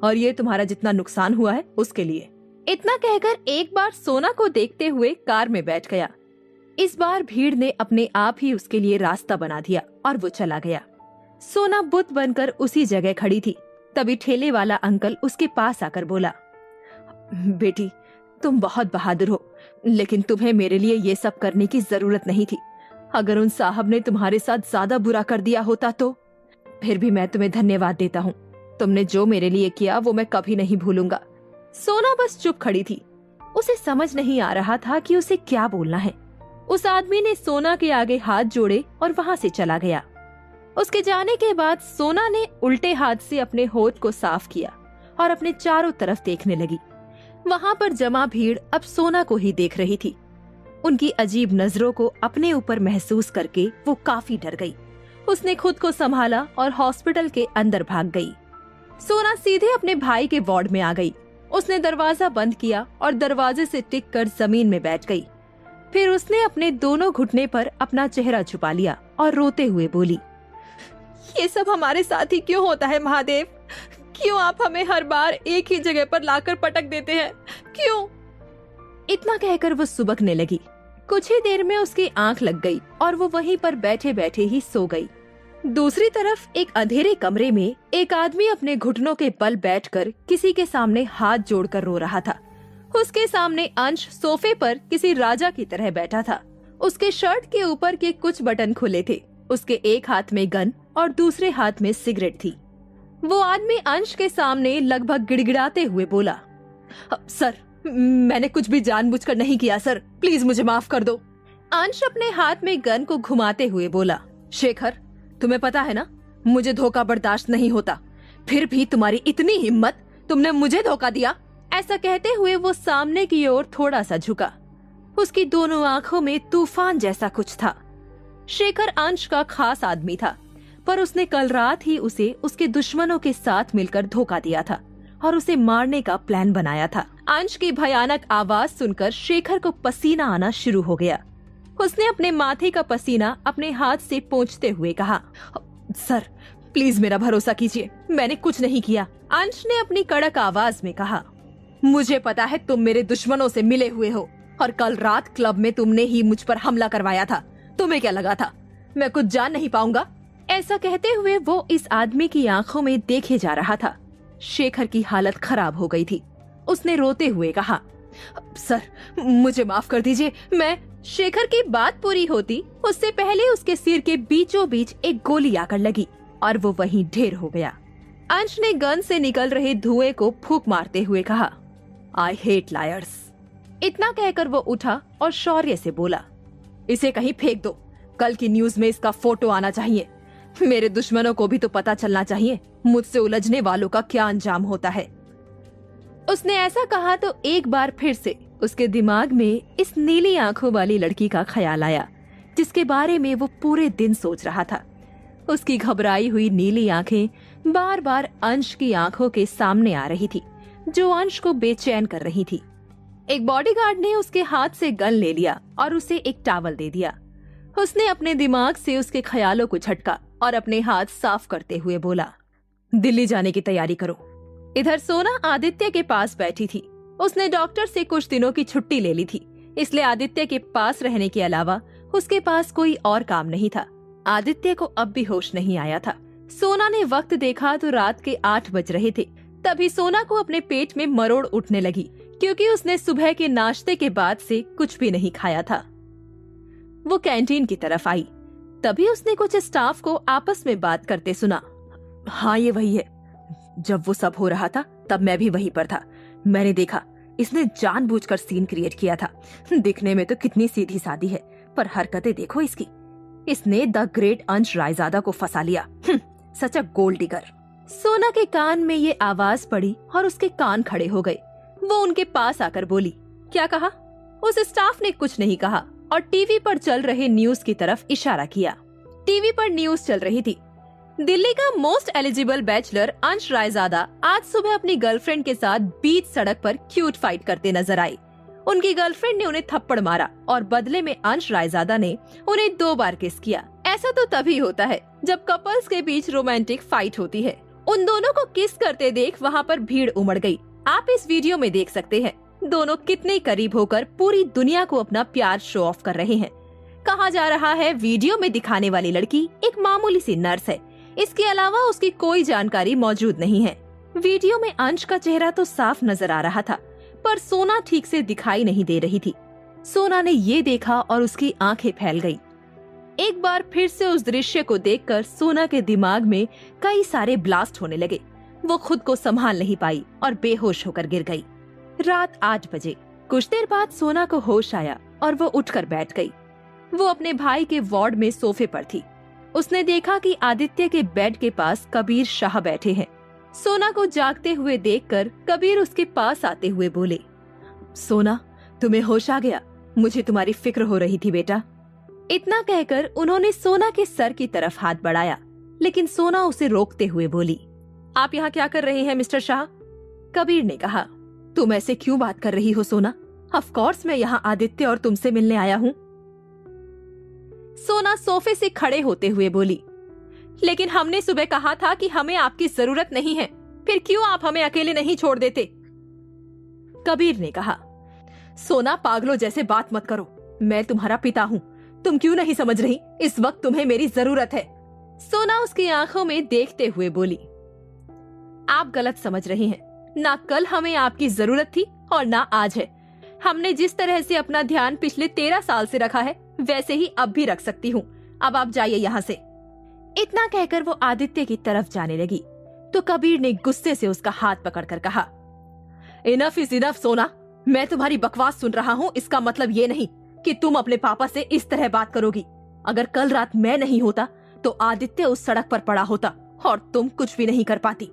और ये तुम्हारा जितना नुकसान हुआ है उसके लिए। इतना कहकर एक बार सोना को देखते हुए कार में बैठ गया। इस बार भीड़ ने अपने आप ही उसके लिए रास्ता बना दिया और वो चला गया। सोना बुत बनकर उसी जगह खड़ी थी। तभी ठेले वाला अंकल उसके पास आकर बोला, बेटी तुम बहुत बहादुर हो, लेकिन तुम्हें मेरे लिए ये सब करने की जरूरत नहीं थी। अगर उन साहब ने तुम्हारे साथ ज्यादा बुरा कर दिया होता तो। फिर भी मैं तुम्हें धन्यवाद देता हूँ। तुमने जो मेरे लिए किया वो मैं कभी नहीं भूलूंगा। सोना बस चुप खड़ी थी। उसे समझ नहीं आ रहा था कि उसे क्या बोलना है। उस आदमी ने सोना के आगे हाथ जोड़े और वहाँ से चला गया। उसके जाने के बाद सोना ने उल्टे हाथ से अपने होठ को साफ किया और अपने चारों तरफ देखने लगी। वहाँ पर जमा भीड़ अब सोना को ही देख रही थी। उनकी अजीब नजरों को अपने ऊपर महसूस करके वो काफी डर गई। उसने खुद को संभाला और हॉस्पिटल के अंदर भाग गई। सोना सीधे अपने भाई के वार्ड में आ गई। उसने दरवाजा बंद किया और दरवाजे से टिक कर जमीन में बैठ गई। फिर उसने अपने दोनों घुटने पर अपना चेहरा छुपा लिया और रोते हुए बोली, ये सब हमारे साथ ही क्यों होता है महादेव? क्यों आप हमें हर बार एक ही जगह पर लाकर पटक देते हैं? क्यों? इतना कहकर वो सुबकने लगी। कुछ ही देर में उसकी आंख लग गई और वो वहीं पर बैठे बैठे ही सो गई। दूसरी तरफ एक अंधेरे कमरे में एक आदमी अपने घुटनों के बल बैठकर किसी के सामने हाथ जोड़कर रो रहा था। उसके सामने अंश सोफे पर किसी राजा की तरह बैठा था। उसके शर्ट के ऊपर के कुछ बटन खुले थे। उसके एक हाथ में गन और दूसरे हाथ में सिगरेट थी। वो आदमी अंश के सामने लगभग गिड़गिड़ाते हुए बोला, सर मैंने कुछ भी जानबूझकर नहीं किया सर, प्लीज मुझे माफ कर दो। अंश अपने हाथ में गन को घुमाते हुए बोला, शेखर तुम्हें पता है ना, मुझे धोखा बर्दाश्त नहीं होता, फिर भी तुम्हारी इतनी हिम्मत, तुमने मुझे धोखा दिया। ऐसा कहते हुए वो सामने की ओर थोड़ा सा झुका। उसकी दोनों आंखों में तूफान जैसा कुछ था। शेखर अंश का खास आदमी था, पर उसने कल रात ही उसे उसके दुश्मनों के साथ मिलकर धोखा दिया था और उसे मारने का प्लान बनाया था। अंश की भयानक आवाज सुनकर शेखर को पसीना आना शुरू हो गया। उसने अपने माथे का पसीना अपने हाथ से पोंछते हुए कहा, सर प्लीज मेरा भरोसा कीजिए, मैंने कुछ नहीं किया। अंश ने अपनी कड़क आवाज में कहा, मुझे पता है तुम मेरे दुश्मनों से मिले हुए हो और कल रात क्लब में तुमने ही मुझ पर हमला करवाया था। तुम्हें क्या लगा था मैं कुछ जान नहीं पाऊंगा? ऐसा कहते हुए वो इस आदमी की आंखों में देखे जा रहा था। शेखर की हालत खराब हो गई थी। उसने रोते हुए कहा, सर मुझे माफ कर दीजिए, मैं। शेखर की बात पूरी होती उससे पहले उसके सिर के बीचों बीच एक गोली आकर लगी और वो वहीं ढेर हो गया। अंश ने गन से निकल रहे धुएं को फूंक मारते हुए कहा, आई हेट लायर्स। इतना कहकर वो उठा और शौर्य से बोला, इसे कहीं फेंक दो, कल की न्यूज में इसका फोटो आना चाहिए। मेरे दुश्मनों को भी तो पता चलना चाहिए मुझसे उलझने वालों का क्या अंजाम होता है। उसने ऐसा कहा तो एक बार फिर से उसके दिमाग में इस नीली आंखों वाली लड़की का ख्याल आया, जिसके बारे में वो पूरे दिन सोच रहा था। उसकी घबराई हुई नीली आंखें बार बार अंश की आंखों के सामने आ रही थी, जो अंश को बेचैन कर रही थी। एक बॉडीगार्ड ने उसके हाथ से गन ले लिया और उसे एक टॉवल दे दिया। उसने अपने दिमाग से उसके ख्यालों को झटका और अपने हाथ साफ करते हुए बोला, दिल्ली जाने की तैयारी करो। इधर सोना आदित्य के पास बैठी थी। उसने डॉक्टर से कुछ दिनों की छुट्टी ले ली थी, इसलिए आदित्य के पास रहने के अलावा उसके पास कोई और काम नहीं था। आदित्य को अब भी होश नहीं आया था। सोना ने वक्त देखा तो रात के 8 बज रहे थे। तभी सोना को अपने पेट में मरोड़ उठने लगी, क्योंकि उसने सुबह के नाश्ते के बाद से कुछ भी नहीं खाया था। वो कैंटीन की तरफ आई, तभी उसने कुछ स्टाफ को आपस में बात करते सुना। हाँ ये वही है, जब वो सब हो रहा था तब मैं भी वहीं पर था। मैंने देखा इसने जानबूझकर सीन क्रिएट किया था। दिखने में तो कितनी सीधी सादी है, पर हरकतें देखो इसकी। इसने द ग्रेट अंश रायजादा को फंसा लिया। सच अ गोल्ड डिगर। सोना के कान में ये आवाज पड़ी और उसके कान खड़े हो गए। वो उनके पास आकर बोली, क्या कहा? उस स्टाफ ने कुछ नहीं कहा और टीवी पर चल रहे न्यूज की तरफ इशारा किया। टीवी पर न्यूज चल रही थी। दिल्ली का मोस्ट एलिजिबल बैचलर अंश रायजादा आज सुबह अपनी गर्लफ्रेंड के साथ बीच सड़क पर क्यूट फाइट करते नजर आई। उनकी गर्लफ्रेंड ने उन्हें थप्पड़ मारा और बदले में अंश रायजादा ने उन्हें 2 बार किस किया। ऐसा तो तभी होता है जब कपल्स के बीच रोमांटिक फाइट होती है। उन दोनों को किस करते देख वहाँ पर भीड़ उमड़ गई। आप इस वीडियो में देख सकते हैं दोनों कितने करीब होकर पूरी दुनिया को अपना प्यार शो ऑफ कर रहे हैं। कहा जा रहा है वीडियो में दिखाने वाली लड़की एक मामूली सी नर्स है, इसके अलावा उसकी कोई जानकारी मौजूद नहीं है। वीडियो में अंश का चेहरा तो साफ नजर आ रहा था, पर सोना ठीक से दिखाई नहीं दे रही थी। सोना ने ये देखा और उसकी आंखें फैल गई। एक बार फिर से उस दृश्य को देखकर सोना के दिमाग में कई सारे ब्लास्ट होने लगे। वो खुद को संभाल नहीं पाई और बेहोश होकर गिर गई। रात 8 बजे। कुछ देर बाद सोना को होश आया और वो उठकर बैठ गई। वो अपने भाई के वार्ड में सोफे पर थी। उसने देखा कि आदित्य के बेड के पास कबीर शाह बैठे हैं। सोना को जागते हुए देखकर कबीर उसके पास आते हुए बोले, सोना तुम्हें होश आ गया? मुझे तुम्हारी फिक्र हो रही थी बेटा। इतना कहकर उन्होंने सोना के सर की तरफ हाथ बढ़ाया, लेकिन सोना उसे रोकते हुए बोली, आप यहाँ क्या कर रहे हैं मिस्टर शाह? कबीर ने कहा, तुम ऐसे क्यों बात कर रही हो सोना? ऑफ कोर्स मैं यहाँ आदित्य और तुमसे मिलने आया हूँ। सोना सोफे से खड़े होते हुए बोली, लेकिन हमने सुबह कहा था कि हमें आपकी जरूरत नहीं है, फिर क्यों आप हमें अकेले नहीं छोड़ देते? कबीर ने कहा, सोना पागलों जैसे बात मत करो, मैं तुम्हारा पिता हूँ, तुम क्यों नहीं समझ रही? इस वक्त तुम्हें मेरी जरूरत है। सोना उसकी आंखों में देखते हुए बोली, आप गलत समझ रही हैं, ना कल हमें आपकी जरूरत थी और ना आज है। हमने जिस तरह से अपना ध्यान पिछले 13 साल से रखा है वैसे ही अब भी रख सकती हूँ। अब आप जाइए यहाँ से। इतना कहकर वो आदित्य की तरफ जाने लगी तो कबीर ने गुस्से से उसका हाथ पकड़कर कहा, इनफ इज इनफ सोना, मैं तुम्हारी बकवास सुन रहा हूँ, इसका मतलब ये नहीं कि तुम अपने पापा से इस तरह बात करोगी। अगर कल रात मैं नहीं होता तो आदित्य उस सड़क पर पड़ा होता और तुम कुछ भी नहीं कर पाती।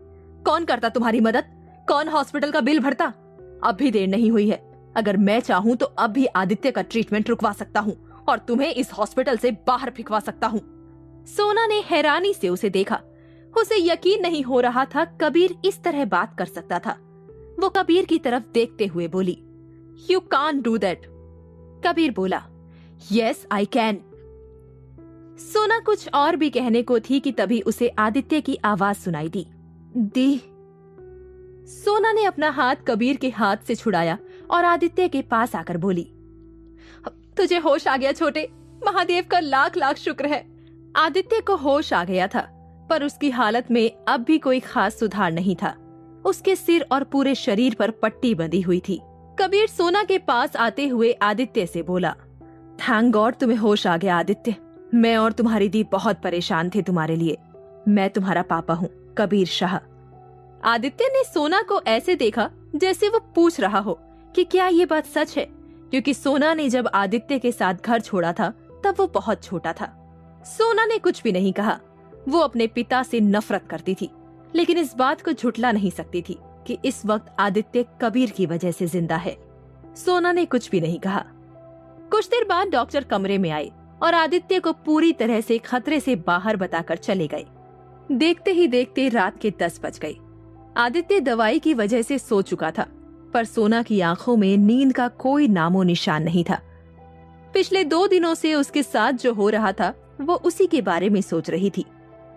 कौन करता तुम्हारी मदद? कौन हॉस्पिटल का बिल भरता? अब भी देर नहीं हुई है। अगर मैं चाहूँ तो अब भी आदित्य का ट्रीटमेंट रुकवा सकता हूँ और तुम्हें इस हॉस्पिटल से बाहर फेंकवा सकता हूँ। सोना ने हैरानी से उसे देखा। उसे यकीन नहीं हो रहा था कबीर इस तरह बात कर सकता था। वो कबीर की तरफ देखते हुए बोली, "You can't do that." Kabir बोला, "Yes, I can." सोना कुछ और भी कहने को थी कि तभी उसे आदित्य की आवाज सुनाई दी। सोना ने अपना हाथ कबीर के हाथ से छुड़ाया और आदित्य के पास आकर बोली, "तुझे होश आ गया छोटे, महादेव का लाख लाख शुक्र है।" आदित्य को होश आ गया था, पर उसकी हालत में अब भी कोई खास सुधार नहीं था। उसके सिर और पूरे शरीर पर पट्टी बंधी हुई थी। कबीर सोना के पास आते हुए आदित्य से बोला, "थैंक गॉड तुम्हें होश आ गया आदित्य। मैं और तुम्हारी दी बहुत परेशान थे तुम्हारे लिए। मैं तुम्हारा पापा हूँ, कबीर शाह।" आदित्य ने सोना को ऐसे देखा जैसे वो पूछ रहा हो कि क्या ये बात सच है, क्योंकि सोना ने जब आदित्य के साथ घर छोड़ा था तब वो बहुत छोटा था। सोना ने कुछ भी नहीं कहा। वो अपने पिता से नफरत करती थी, लेकिन इस बात को झुठला नहीं सकती थी कि इस वक्त आदित्य कबीर की वजह से जिंदा है। सोना ने कुछ भी नहीं कहा। कुछ देर बाद डॉक्टर कमरे में आए और आदित्य को पूरी तरह से खतरे से बाहर बताकर चले गए। देखते ही देखते रात के 10 बज गए। आदित्य दवाई की वजह से सो चुका था, पर सोना की आंखों में नींद का कोई नामो निशान नहीं था। पिछले 2 दिनों से उसके साथ जो हो रहा था वो उसी के बारे में सोच रही थी।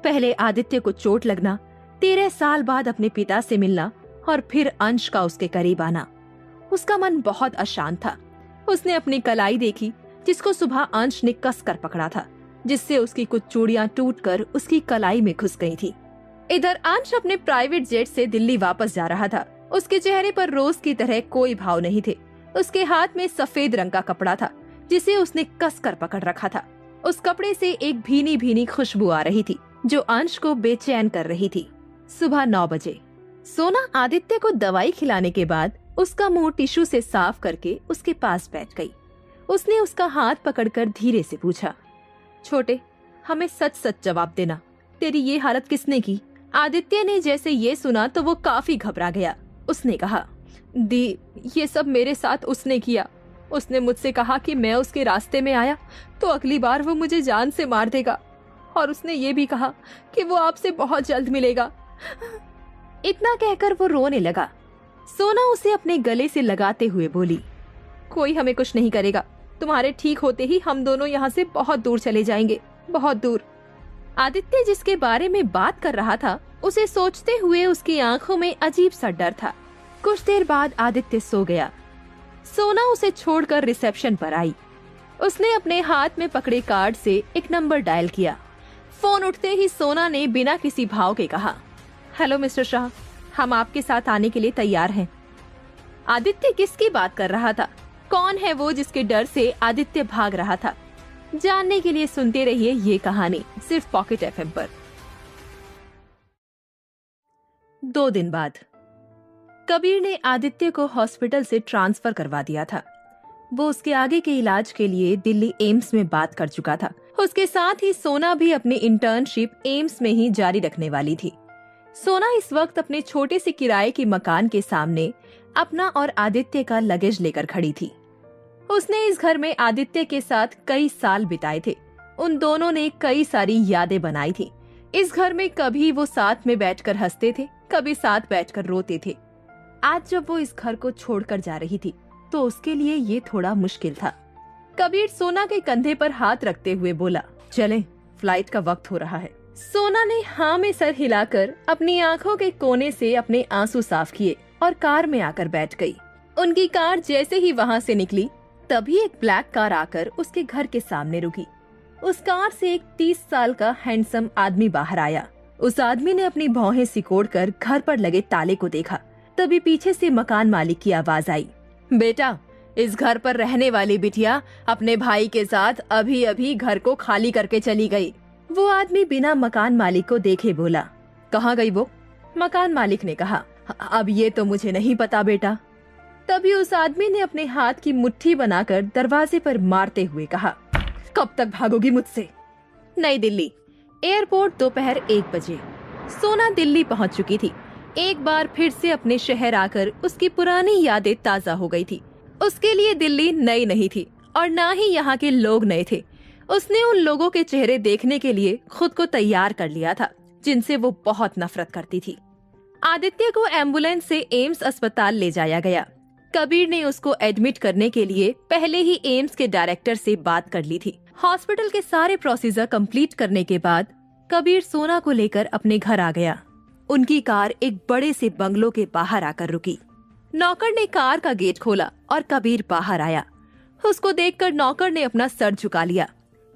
पहले आदित्य को चोट लगना, 13 साल बाद अपने पिता से मिलना और फिर अंश का उसके करीब आना। उसका मन बहुत अशांत था। उसने अपनी कलाई देखी जिसको सुबह अंश ने कस कर पकड़ा था, जिससे उसकी कुछ चूड़ियां टूटकर उसकी कलाई में घुस गई थी। इधर अंश अपने प्राइवेट जेट से दिल्ली वापस जा रहा था। उसके चेहरे पर रोज की तरह कोई भाव नहीं थे। उसके हाथ में सफेद रंग का कपड़ा था जिसे उसने कस कर पकड़ रखा था। उस कपड़े से एक भीनी भीनी खुशबू आ रही थी जो अंश को बेचैन कर रही थी। सुबह 9 बजे सोना आदित्य को दवाई खिलाने के बाद उसका मुंह टिश्यू से साफ करके उसके पास बैठ गई। उसने उसका हाथ पकड़कर धीरे से पूछा, "छोटे, हमें सच सच जवाब देना, तेरी ये हालत किसने की?" आदित्य ने जैसे ये सुना तो वो काफी घबरा गया। उसने कहा, "दी, ये सब मेरे साथ उसने किया। उसने मुझसे कहा कि मैं उसके रास्ते में आया तो अगली बार वो मुझे जान से मार देगा, और उसने ये भी कहा कि वो आपसे बहुत जल्द मिलेगा।" इतना कहकर वो रोने लगा। सोना उसे अपने गले से लगाते हुए बोली, "कोई हमें कुछ नहीं करेगा। तुम्हारे ठीक होते ही हम दोनों यहाँ से बहुत दूर चले जाएंगे, बहुत दूर।" आदित्य जिसके बारे में बात कर रहा था उसे सोचते हुए उसकी आंखों में अजीब सा डर था। कुछ देर बाद आदित्य सो गया। सोना उसे छोड़कर रिसेप्शन पर आई। उसने अपने हाथ में पकड़े कार्ड से एक नंबर डायल किया। फोन उठते ही सोना ने बिना किसी भाव के कहा, "हेलो मिस्टर शाह, हम आपके साथ आने के लिए तैयार हैं।" आदित्य किसकी बात कर रहा था? कौन है वो जिसके डर से आदित्य भाग रहा था? जानने के लिए सुनते रहिए ये कहानी सिर्फ पॉकेट एफएम पर। 2 दिन बाद कबीर ने आदित्य को हॉस्पिटल से ट्रांसफर करवा दिया था। वो उसके आगे के इलाज के लिए दिल्ली एम्स में बात कर चुका था। उसके साथ ही सोना भी अपनी इंटर्नशिप एम्स में ही जारी रखने वाली थी। सोना इस वक्त अपने छोटे से किराए के मकान के सामने अपना और आदित्य का लगेज लेकर खड़ी थी। उसने इस घर में आदित्य के साथ कई साल बिताए थे। उन दोनों ने कई सारी यादें बनाई थी। इस घर में कभी वो साथ में बैठकर हंसते थे, कभी साथ बैठकर रोते थे। आज जब वो इस घर को छोड़कर जा रही थी तो उसके लिए ये थोड़ा मुश्किल था। कबीर सोना के कंधे पर हाथ रखते हुए बोला, "चलें, फ्लाइट का वक्त हो रहा है।" सोना ने हाँ में सर हिलाकर अपनी आंखों के कोने से अपने आंसू साफ किए और कार में आकर बैठ गई। उनकी कार जैसे ही वहाँ से निकली तभी एक ब्लैक कार आकर उसके घर के सामने रुकी। उस कार से एक 30 साल का हैंडसम आदमी बाहर आया। उस आदमी ने अपनी भौहें सिकोड़कर घर पर लगे ताले को देखा। तभी पीछे से मकान मालिक की आवाज आई, "बेटा, इस घर पर रहने वाली बिटिया अपने भाई के साथ अभी अभी घर को खाली करके चली गई।" वो आदमी बिना मकान मालिक को देखे बोला, "कहाँ गई वो?" मकान मालिक ने कहा, "अब ये तो मुझे नहीं पता बेटा।" तभी उस आदमी ने अपने हाथ की मुट्ठी बनाकर दरवाजे पर मारते हुए कहा, "कब तक भागोगी मुझसे?" नई दिल्ली एयरपोर्ट दोपहर 1 बजे। सोना दिल्ली पहुंच चुकी थी। एक बार फिर से अपने शहर आकर उसकी पुरानी यादें ताजा हो गई थी। उसके लिए दिल्ली नई नहीं थी और ना ही यहाँ के लोग नए थे। उसने उन लोगों के चेहरे देखने के लिए खुद को तैयार कर लिया था जिनसे वो बहुत नफरत करती थी। आदित्य को एम्बुलेंस से एम्स अस्पताल ले जाया गया। कबीर ने उसको एडमिट करने के लिए पहले ही एम्स के डायरेक्टर से बात कर ली थी। हॉस्पिटल के सारे प्रोसीजर कंप्लीट करने के बाद कबीर सोना को लेकर अपने घर आ गया। उनकी कार एक बड़े से बंगलो के बाहर आकर रुकी। नौकर ने कार का गेट खोला और कबीर बाहर आया। उसको देखकर नौकर ने अपना सर झुका लिया।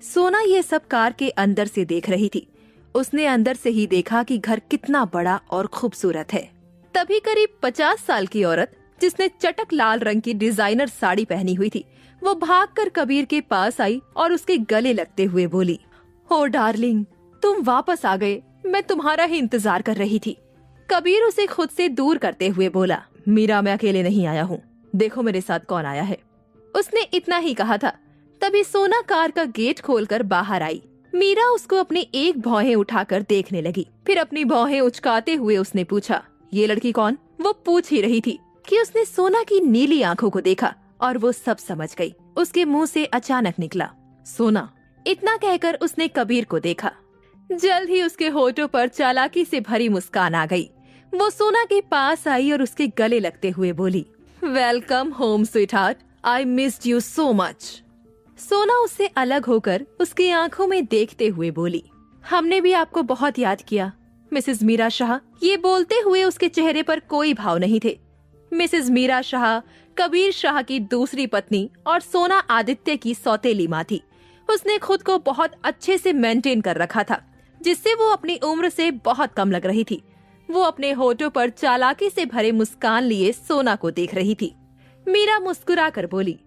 सोना ये सब कार के अंदर से देख रही थी। उसने अंदर से ही देखा कि घर कितना बड़ा और खूबसूरत है। तभी करीब 50 साल की औरत जिसने चटक लाल रंग की डिजाइनर साड़ी पहनी हुई थी, वो भागकर कबीर के पास आई और उसके गले लगते हुए बोली, "ओ डार्लिंग, तुम वापस आ गए। मैं तुम्हारा ही इंतजार कर रही थी।" कबीर उसे खुद से दूर करते हुए बोला, "मीरा, मैं अकेले नहीं आया हूँ। देखो मेरे साथ कौन आया है।" उसने इतना ही कहा था, तभी सोना कार का गेट खोलकर बाहर आई। मीरा उसको अपनी एक भौहें उठाकर देखने लगी। फिर अपनी भौहें उचकाते हुए उसने पूछा, "ये लड़की कौन?" वो पूछ ही रही थी कि उसने सोना की नीली आंखों को देखा और वो सब समझ गई। उसके मुंह से अचानक निकला, "सोना।" इतना कहकर उसने कबीर को देखा। जल्द ही उसके होठों पर चालाकी से भरी मुस्कान आ गई। वो सोना के पास आई और उसके गले लगते हुए बोली, "welcome home sweetheart, I missed you so much." सोना उससे अलग होकर उसकी आंखों में देखते हुए बोली, "हमने भी आपको बहुत याद किया, मिसेस मीरा शाह।" ये बोलते हुए उसके चेहरे पर कोई भाव नहीं थे। मिसेस मीरा शाह कबीर शाह की दूसरी पत्नी और सोना आदित्य की सौतेली माँ थी। उसने खुद को बहुत अच्छे से मेंटेन कर रखा था, जिससे वो अपनी उम्र से बहुत कम लग रही थी। वो अपने होठों पर चालाकी से भरे मुस्कान लिए सोना को देख रही थी। मीरा मुस्कुरा कर बोली,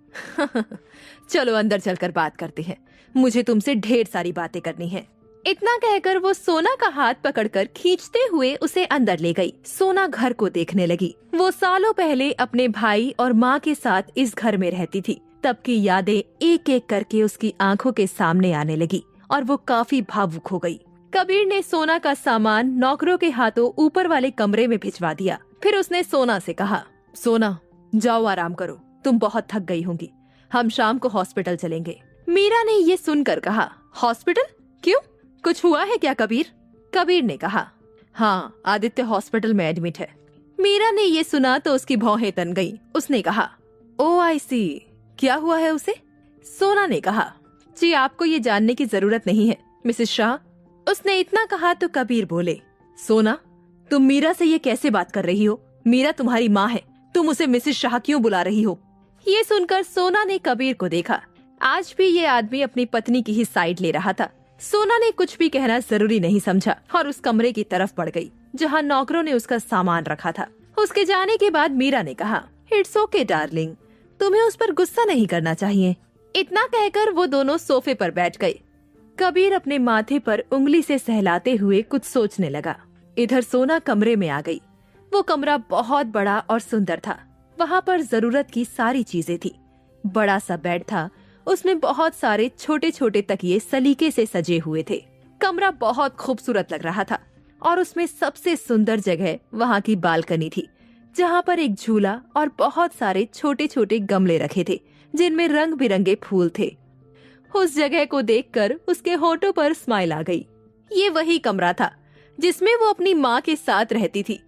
"चलो अंदर चलकर बात करते हैं। मुझे तुमसे ढेर सारी बातें करनी है।" इतना कहकर वो सोना का हाथ पकड़कर खींचते हुए उसे अंदर ले गई। सोना घर को देखने लगी। वो सालों पहले अपने भाई और माँ के साथ इस घर में रहती थी। तब की यादें एक एक करके उसकी आंखों के सामने आने लगी और वो काफी भावुक हो गई। कबीर ने सोना का सामान नौकरों के हाथों ऊपर वाले कमरे में भिजवा दिया। फिर उसने सोना से कहा, "सोना, जाओ आराम करो। तुम बहुत थक गई होंगी। हम शाम को हॉस्पिटल चलेंगे।" मीरा ने ये सुनकर कहा, "हॉस्पिटल? क्यों? कुछ हुआ है क्या कबीर?" कबीर ने कहा, "हाँ, आदित्य हॉस्पिटल में एडमिट है।" मीरा ने ये सुना तो उसकी भौहें तन गई। उसने कहा, "ओ आई सी, क्या हुआ है उसे?" सोना ने कहा, "जी, आपको ये जानने की जरूरत नहीं है, मिसेस शाह।" उसने इतना कहा तो कबीर बोले, "सोना, तुम मीरा से ये कैसे बात कर रही हो? मीरा तुम्हारी माँ है। तुम उसे मिसेस शाह क्यों बुला रही हो?" ये सुनकर सोना ने कबीर को देखा। आज भी ये आदमी अपनी पत्नी की ही साइड ले रहा था। सोना ने कुछ भी कहना जरूरी नहीं समझा और उस कमरे की तरफ बढ़ गई जहाँ नौकरों ने उसका सामान रखा था। उसके जाने के बाद मीरा ने कहा, "इट्स ओके डार्लिंग, तुम्हें उस पर गुस्सा नहीं करना चाहिए।" इतना कहकर वो दोनों सोफे पर बैठ गए। कबीर अपने माथे पर उंगली से सहलाते हुए कुछ सोचने लगा। इधर सोना कमरे में आ गई। वो कमरा बहुत बड़ा और सुंदर था। वहाँ पर जरूरत की सारी चीजें थी। बड़ा सा बेड था, उसमें बहुत सारे छोटे छोटे तकिए सलीके से सजे हुए थे। कमरा बहुत खूबसूरत लग रहा था और उसमें सबसे सुंदर जगह वहाँ की बालकनी थी, जहाँ पर एक झूला और बहुत सारे छोटे छोटे गमले रखे थे जिनमें रंग बिरंगे फूल थे। उस जगह को देखकर उसके होठों पर स्माइल आ गई। ये वही कमरा था जिसमें वो अपनी माँ के साथ रहती थी।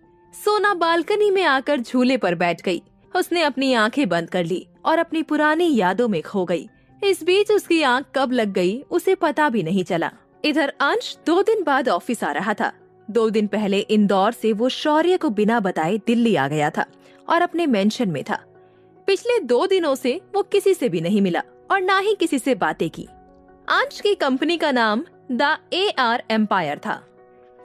सोना बालकनी में आकर झूले पर बैठ गई। उसने अपनी आंखें बंद कर ली और अपनी पुरानी यादों में खो गई। इस बीच उसकी आंख कब लग गई उसे पता भी नहीं चला। इधर अंश 2 दिन बाद ऑफिस आ रहा था। 2 दिन पहले इंदौर से वो शौर्य को बिना बताए दिल्ली आ गया था और अपने मेंशन में था। पिछले 2 दिनों से वो किसी से भी नहीं मिला और ना ही किसी से बातें की। अंश की कंपनी का नाम द AR एम्पायर था।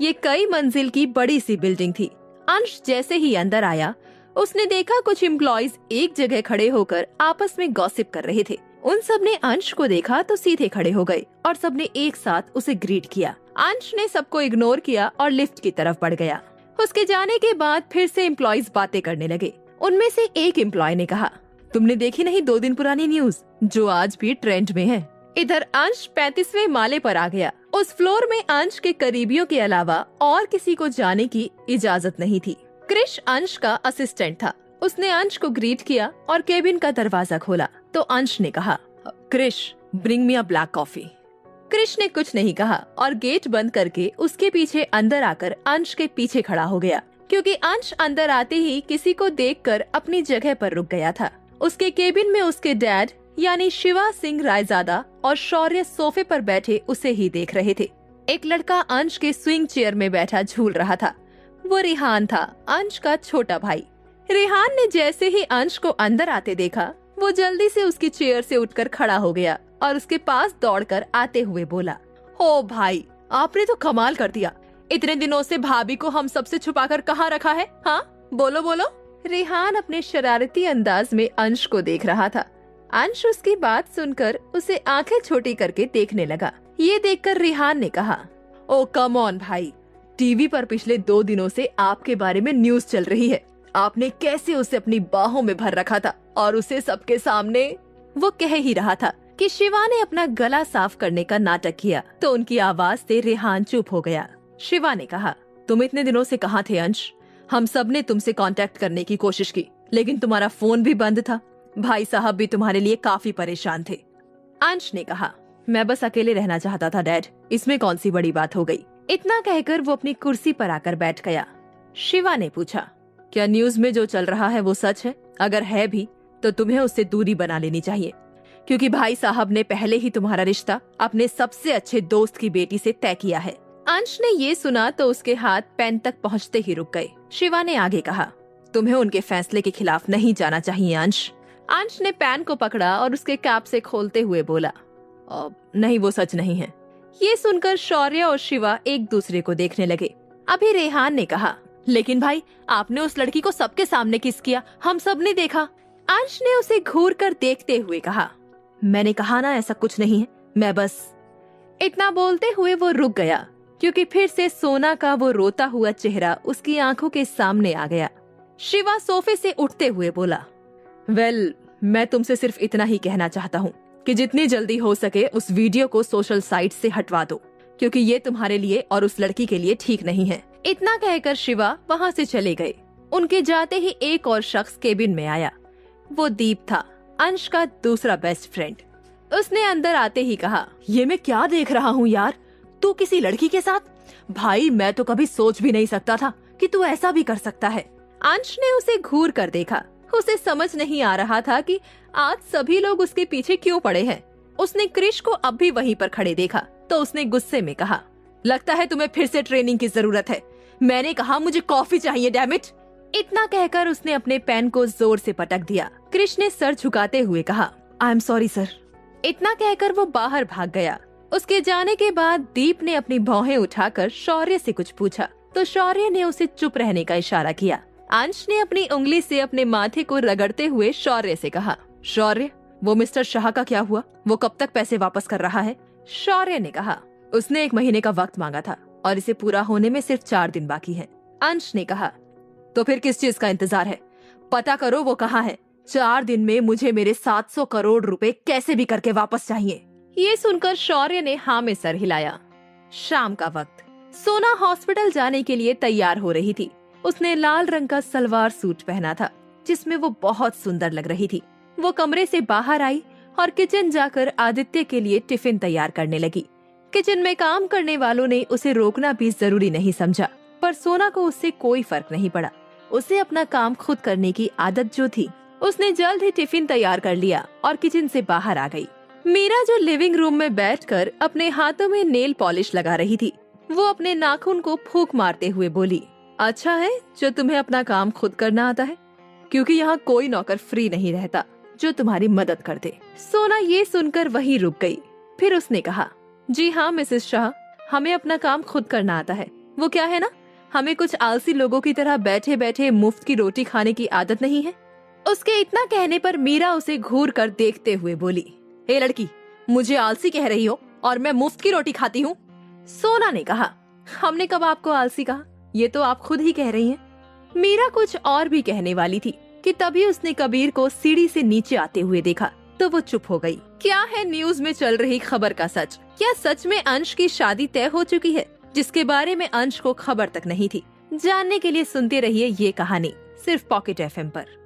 ये कई मंजिल की बड़ी सी बिल्डिंग थी। अंश जैसे ही अंदर आया, उसने देखा कुछ एम्प्लॉइज एक जगह खड़े होकर आपस में गॉसिप कर रहे थे। उन सब ने अंश को देखा तो सीधे खड़े हो गए और सबने एक साथ उसे ग्रीट किया। अंश ने सबको इग्नोर किया और लिफ्ट की तरफ बढ़ गया। उसके जाने के बाद फिर से एम्प्लॉइज बातें करने लगे। उनमें से एक एम्प्लॉय ने कहा, "तुमने देखी नहीं 2 दिन पुरानी न्यूज जो आज भी ट्रेंड में है?" इधर अंश 35वें माले पर आ गया। उस फ्लोर में अंश के करीबियों के अलावा और किसी को जाने की इजाजत नहीं थी। क्रिश अंश का असिस्टेंट था। उसने अंश को ग्रीट किया और केबिन का दरवाजा खोला तो अंश ने कहा, Krish, bring me a black coffee. Krish ने कुछ नहीं कहा और गेट बंद करके उसके पीछे अंदर आकर अंश के पीछे खड़ा हो गया, क्योंकि अंश अंदर आते ही किसी को देखकर अपनी जगह पर रुक गया था। उसके केबिन में उसके डैड यानी शिवा सिंह रायजादा और शौर्य सोफे पर बैठे उसे ही देख रहे थे। एक लड़का अंश के स्विंग चेयर में बैठा झूल रहा था। वो रिहान था, अंश का छोटा भाई। रिहान ने जैसे ही अंश को अंदर आते देखा, वो जल्दी से उसकी चेयर से उठकर खड़ा हो गया और उसके पास दौड़कर आते हुए बोला, ओ भाई, आपने तो कमाल कर दिया। इतने दिनों से भाभी को हम सबसे छुपाकर कहाँ रखा है? हाँ, बोलो बोलो। रिहान अपने शरारती अंदाज में अंश को देख रहा था। अंश उसकी बात सुनकर उसे आंखें छोटी करके देखने लगा। ये देखकर रिहान ने कहा, ओ कम ऑन भाई, टीवी पर पिछले 2 दिनों से आपके बारे में न्यूज चल रही है। आपने कैसे उसे अपनी बाहों में भर रखा था और उसे सबके सामने। वो कह ही रहा था कि शिवा ने अपना गला साफ करने का नाटक किया तो उनकी आवाज से रिहान चुप हो गया। शिवा ने कहा, तुम इतने दिनों से कहाँ थे अंश? हम सब ने तुमसे कांटेक्ट करने की कोशिश की, लेकिन तुम्हारा फोन भी बंद था। भाई साहब भी तुम्हारे लिए काफी परेशान थे। अंश ने कहा, मैं बस अकेले रहना चाहता था डैड, इसमें कौन सी बड़ी बात हो गई। इतना कहकर वो अपनी कुर्सी पर आकर बैठ गया। शिवा ने पूछा, क्या न्यूज में जो चल रहा है वो सच है? अगर है भी तो तुम्हें उससे दूरी बना लेनी चाहिए, क्योंकि भाई साहब ने पहले ही तुम्हारा रिश्ता अपने सबसे अच्छे दोस्त की बेटी से तय किया है। अंश ने ये सुना तो उसके हाथ पेन तक पहुंचते ही रुक गए। शिवा ने आगे कहा, तुम्हें उनके फैसले के खिलाफ नहीं जाना चाहिए अंश। अंश ने पेन को पकड़ा और उसके कैप से खोलते हुए बोला, नहीं, वो सच नहीं है। ये सुनकर शौर्य और शिवा एक दूसरे को देखने लगे। अभी रेहान ने कहा, लेकिन भाई, आपने उस लड़की को सबके सामने किस किया, हम सब ने देखा। अंश ने उसे घूर कर देखते हुए कहा, मैंने कहा ना, ऐसा कुछ नहीं है, मैं बस। इतना बोलते हुए वो रुक गया, क्योंकि फिर से सोना का वो रोता हुआ चेहरा उसकी आंखों के सामने आ गया। शिवा सोफे से उठते हुए बोला, मैं तुमसे सिर्फ इतना ही कहना चाहता हूँ कि जितनी जल्दी हो सके उस वीडियो को सोशल साइट से हटवा दो, क्योंकि ये तुम्हारे लिए और उस लड़की के लिए ठीक नहीं है। इतना कहकर शिवा वहाँ से चले गए। उनके जाते ही एक और शख्स केबिन में आया। वो दीप था, अंश का दूसरा बेस्ट फ्रेंड। उसने अंदर आते ही कहा, ये मैं क्या देख रहा हूँ यार, तू किसी लड़की के साथ? भाई, मैं तो कभी सोच भी नहीं सकता था कि तू ऐसा भी कर सकता है। अंश ने उसे घूर कर देखा। उसे समझ नहीं आ रहा था कि आज सभी लोग उसके पीछे क्यों पड़े हैं। उसने क्रिश को अब भी वहीं पर खड़े देखा तो उसने गुस्से में कहा, लगता है तुम्हें फिर से ट्रेनिंग की जरूरत है। मैंने कहा मुझे कॉफी चाहिए, डैम इट। इतना कहकर उसने अपने पेन को जोर से पटक दिया। क्रिश ने सर झुकाते हुए कहा, आई एम सॉरी सर। इतना कहकर वो बाहर भाग गया। उसके जाने के बाद दीप ने अपनी भौहें उठाकर शौर्य से कुछ पूछा तो शौर्य ने उसे चुप रहने का इशारा किया। अंश ने अपनी उंगली से अपने माथे को रगड़ते हुए शौर्य से कहा, शौर्य, वो मिस्टर शाह का क्या हुआ? वो कब तक पैसे वापस कर रहा है? शौर्य ने कहा, उसने 1 महीने का वक्त मांगा था और इसे पूरा होने में सिर्फ 4 दिन बाकी हैं। अंश ने कहा, तो फिर किस चीज का इंतजार है? पता करो वो कहाँ है। 4 दिन में मुझे मेरे 700 करोड़ रुपए कैसे भी करके वापस चाहिए। ये सुनकर शौर्य ने हाँ में सर हिलाया। शाम का वक्त। सोना हॉस्पिटल जाने के लिए तैयार हो रही थी। उसने लाल रंग का सलवार सूट पहना था जिसमें वो बहुत सुंदर लग रही थी। वो कमरे से बाहर आई और किचन जाकर आदित्य के लिए टिफिन तैयार करने लगी। किचन में काम करने वालों ने उसे रोकना भी जरूरी नहीं समझा, पर सोना को उससे कोई फर्क नहीं पड़ा। उसे अपना काम खुद करने की आदत जो थी, उसने जल्द ही टिफिन तैयार कर लिया और किचन से बाहर आ गई। मीरा जो लिविंग रूम में बैठकर अपने हाथों में नेल पॉलिश लगा रही थी, वो अपने नाखून को फूंक मारते हुए बोली, अच्छा है जो तुम्हें अपना काम खुद करना आता है, क्योंकि यहाँ कोई नौकर फ्री नहीं रहता जो तुम्हारी मदद कर दे। सोना ये सुनकर वहीं रुक गई। फिर उसने कहा, जी हाँ मिसेस शाह, हमें अपना काम खुद करना आता है। वो क्या है ना, हमें कुछ आलसी लोगों की तरह बैठे बैठे मुफ्त की रोटी खाने की आदत नहीं है। उसके इतना कहने पर मीरा उसे घूर कर देखते हुए बोली, ए लड़की, मुझे आलसी कह रही हो और मैं मुफ्त की रोटी खाती हूँ? सोना ने कहा, हमने कब आपको आलसी कहा, ये तो आप खुद ही कह रही हैं। मीरा कुछ और भी कहने वाली थी कि तभी उसने कबीर को सीढ़ी से नीचे आते हुए देखा। तो वो चुप हो गई। क्या है न्यूज में चल रही खबर का सच? क्या सच में अंश की शादी तय हो चुकी है, जिसके बारे में अंश को खबर तक नहीं थी? जानने के लिए सुनते रहिए ये कहानी सिर्फ पॉकेट एफएम पर।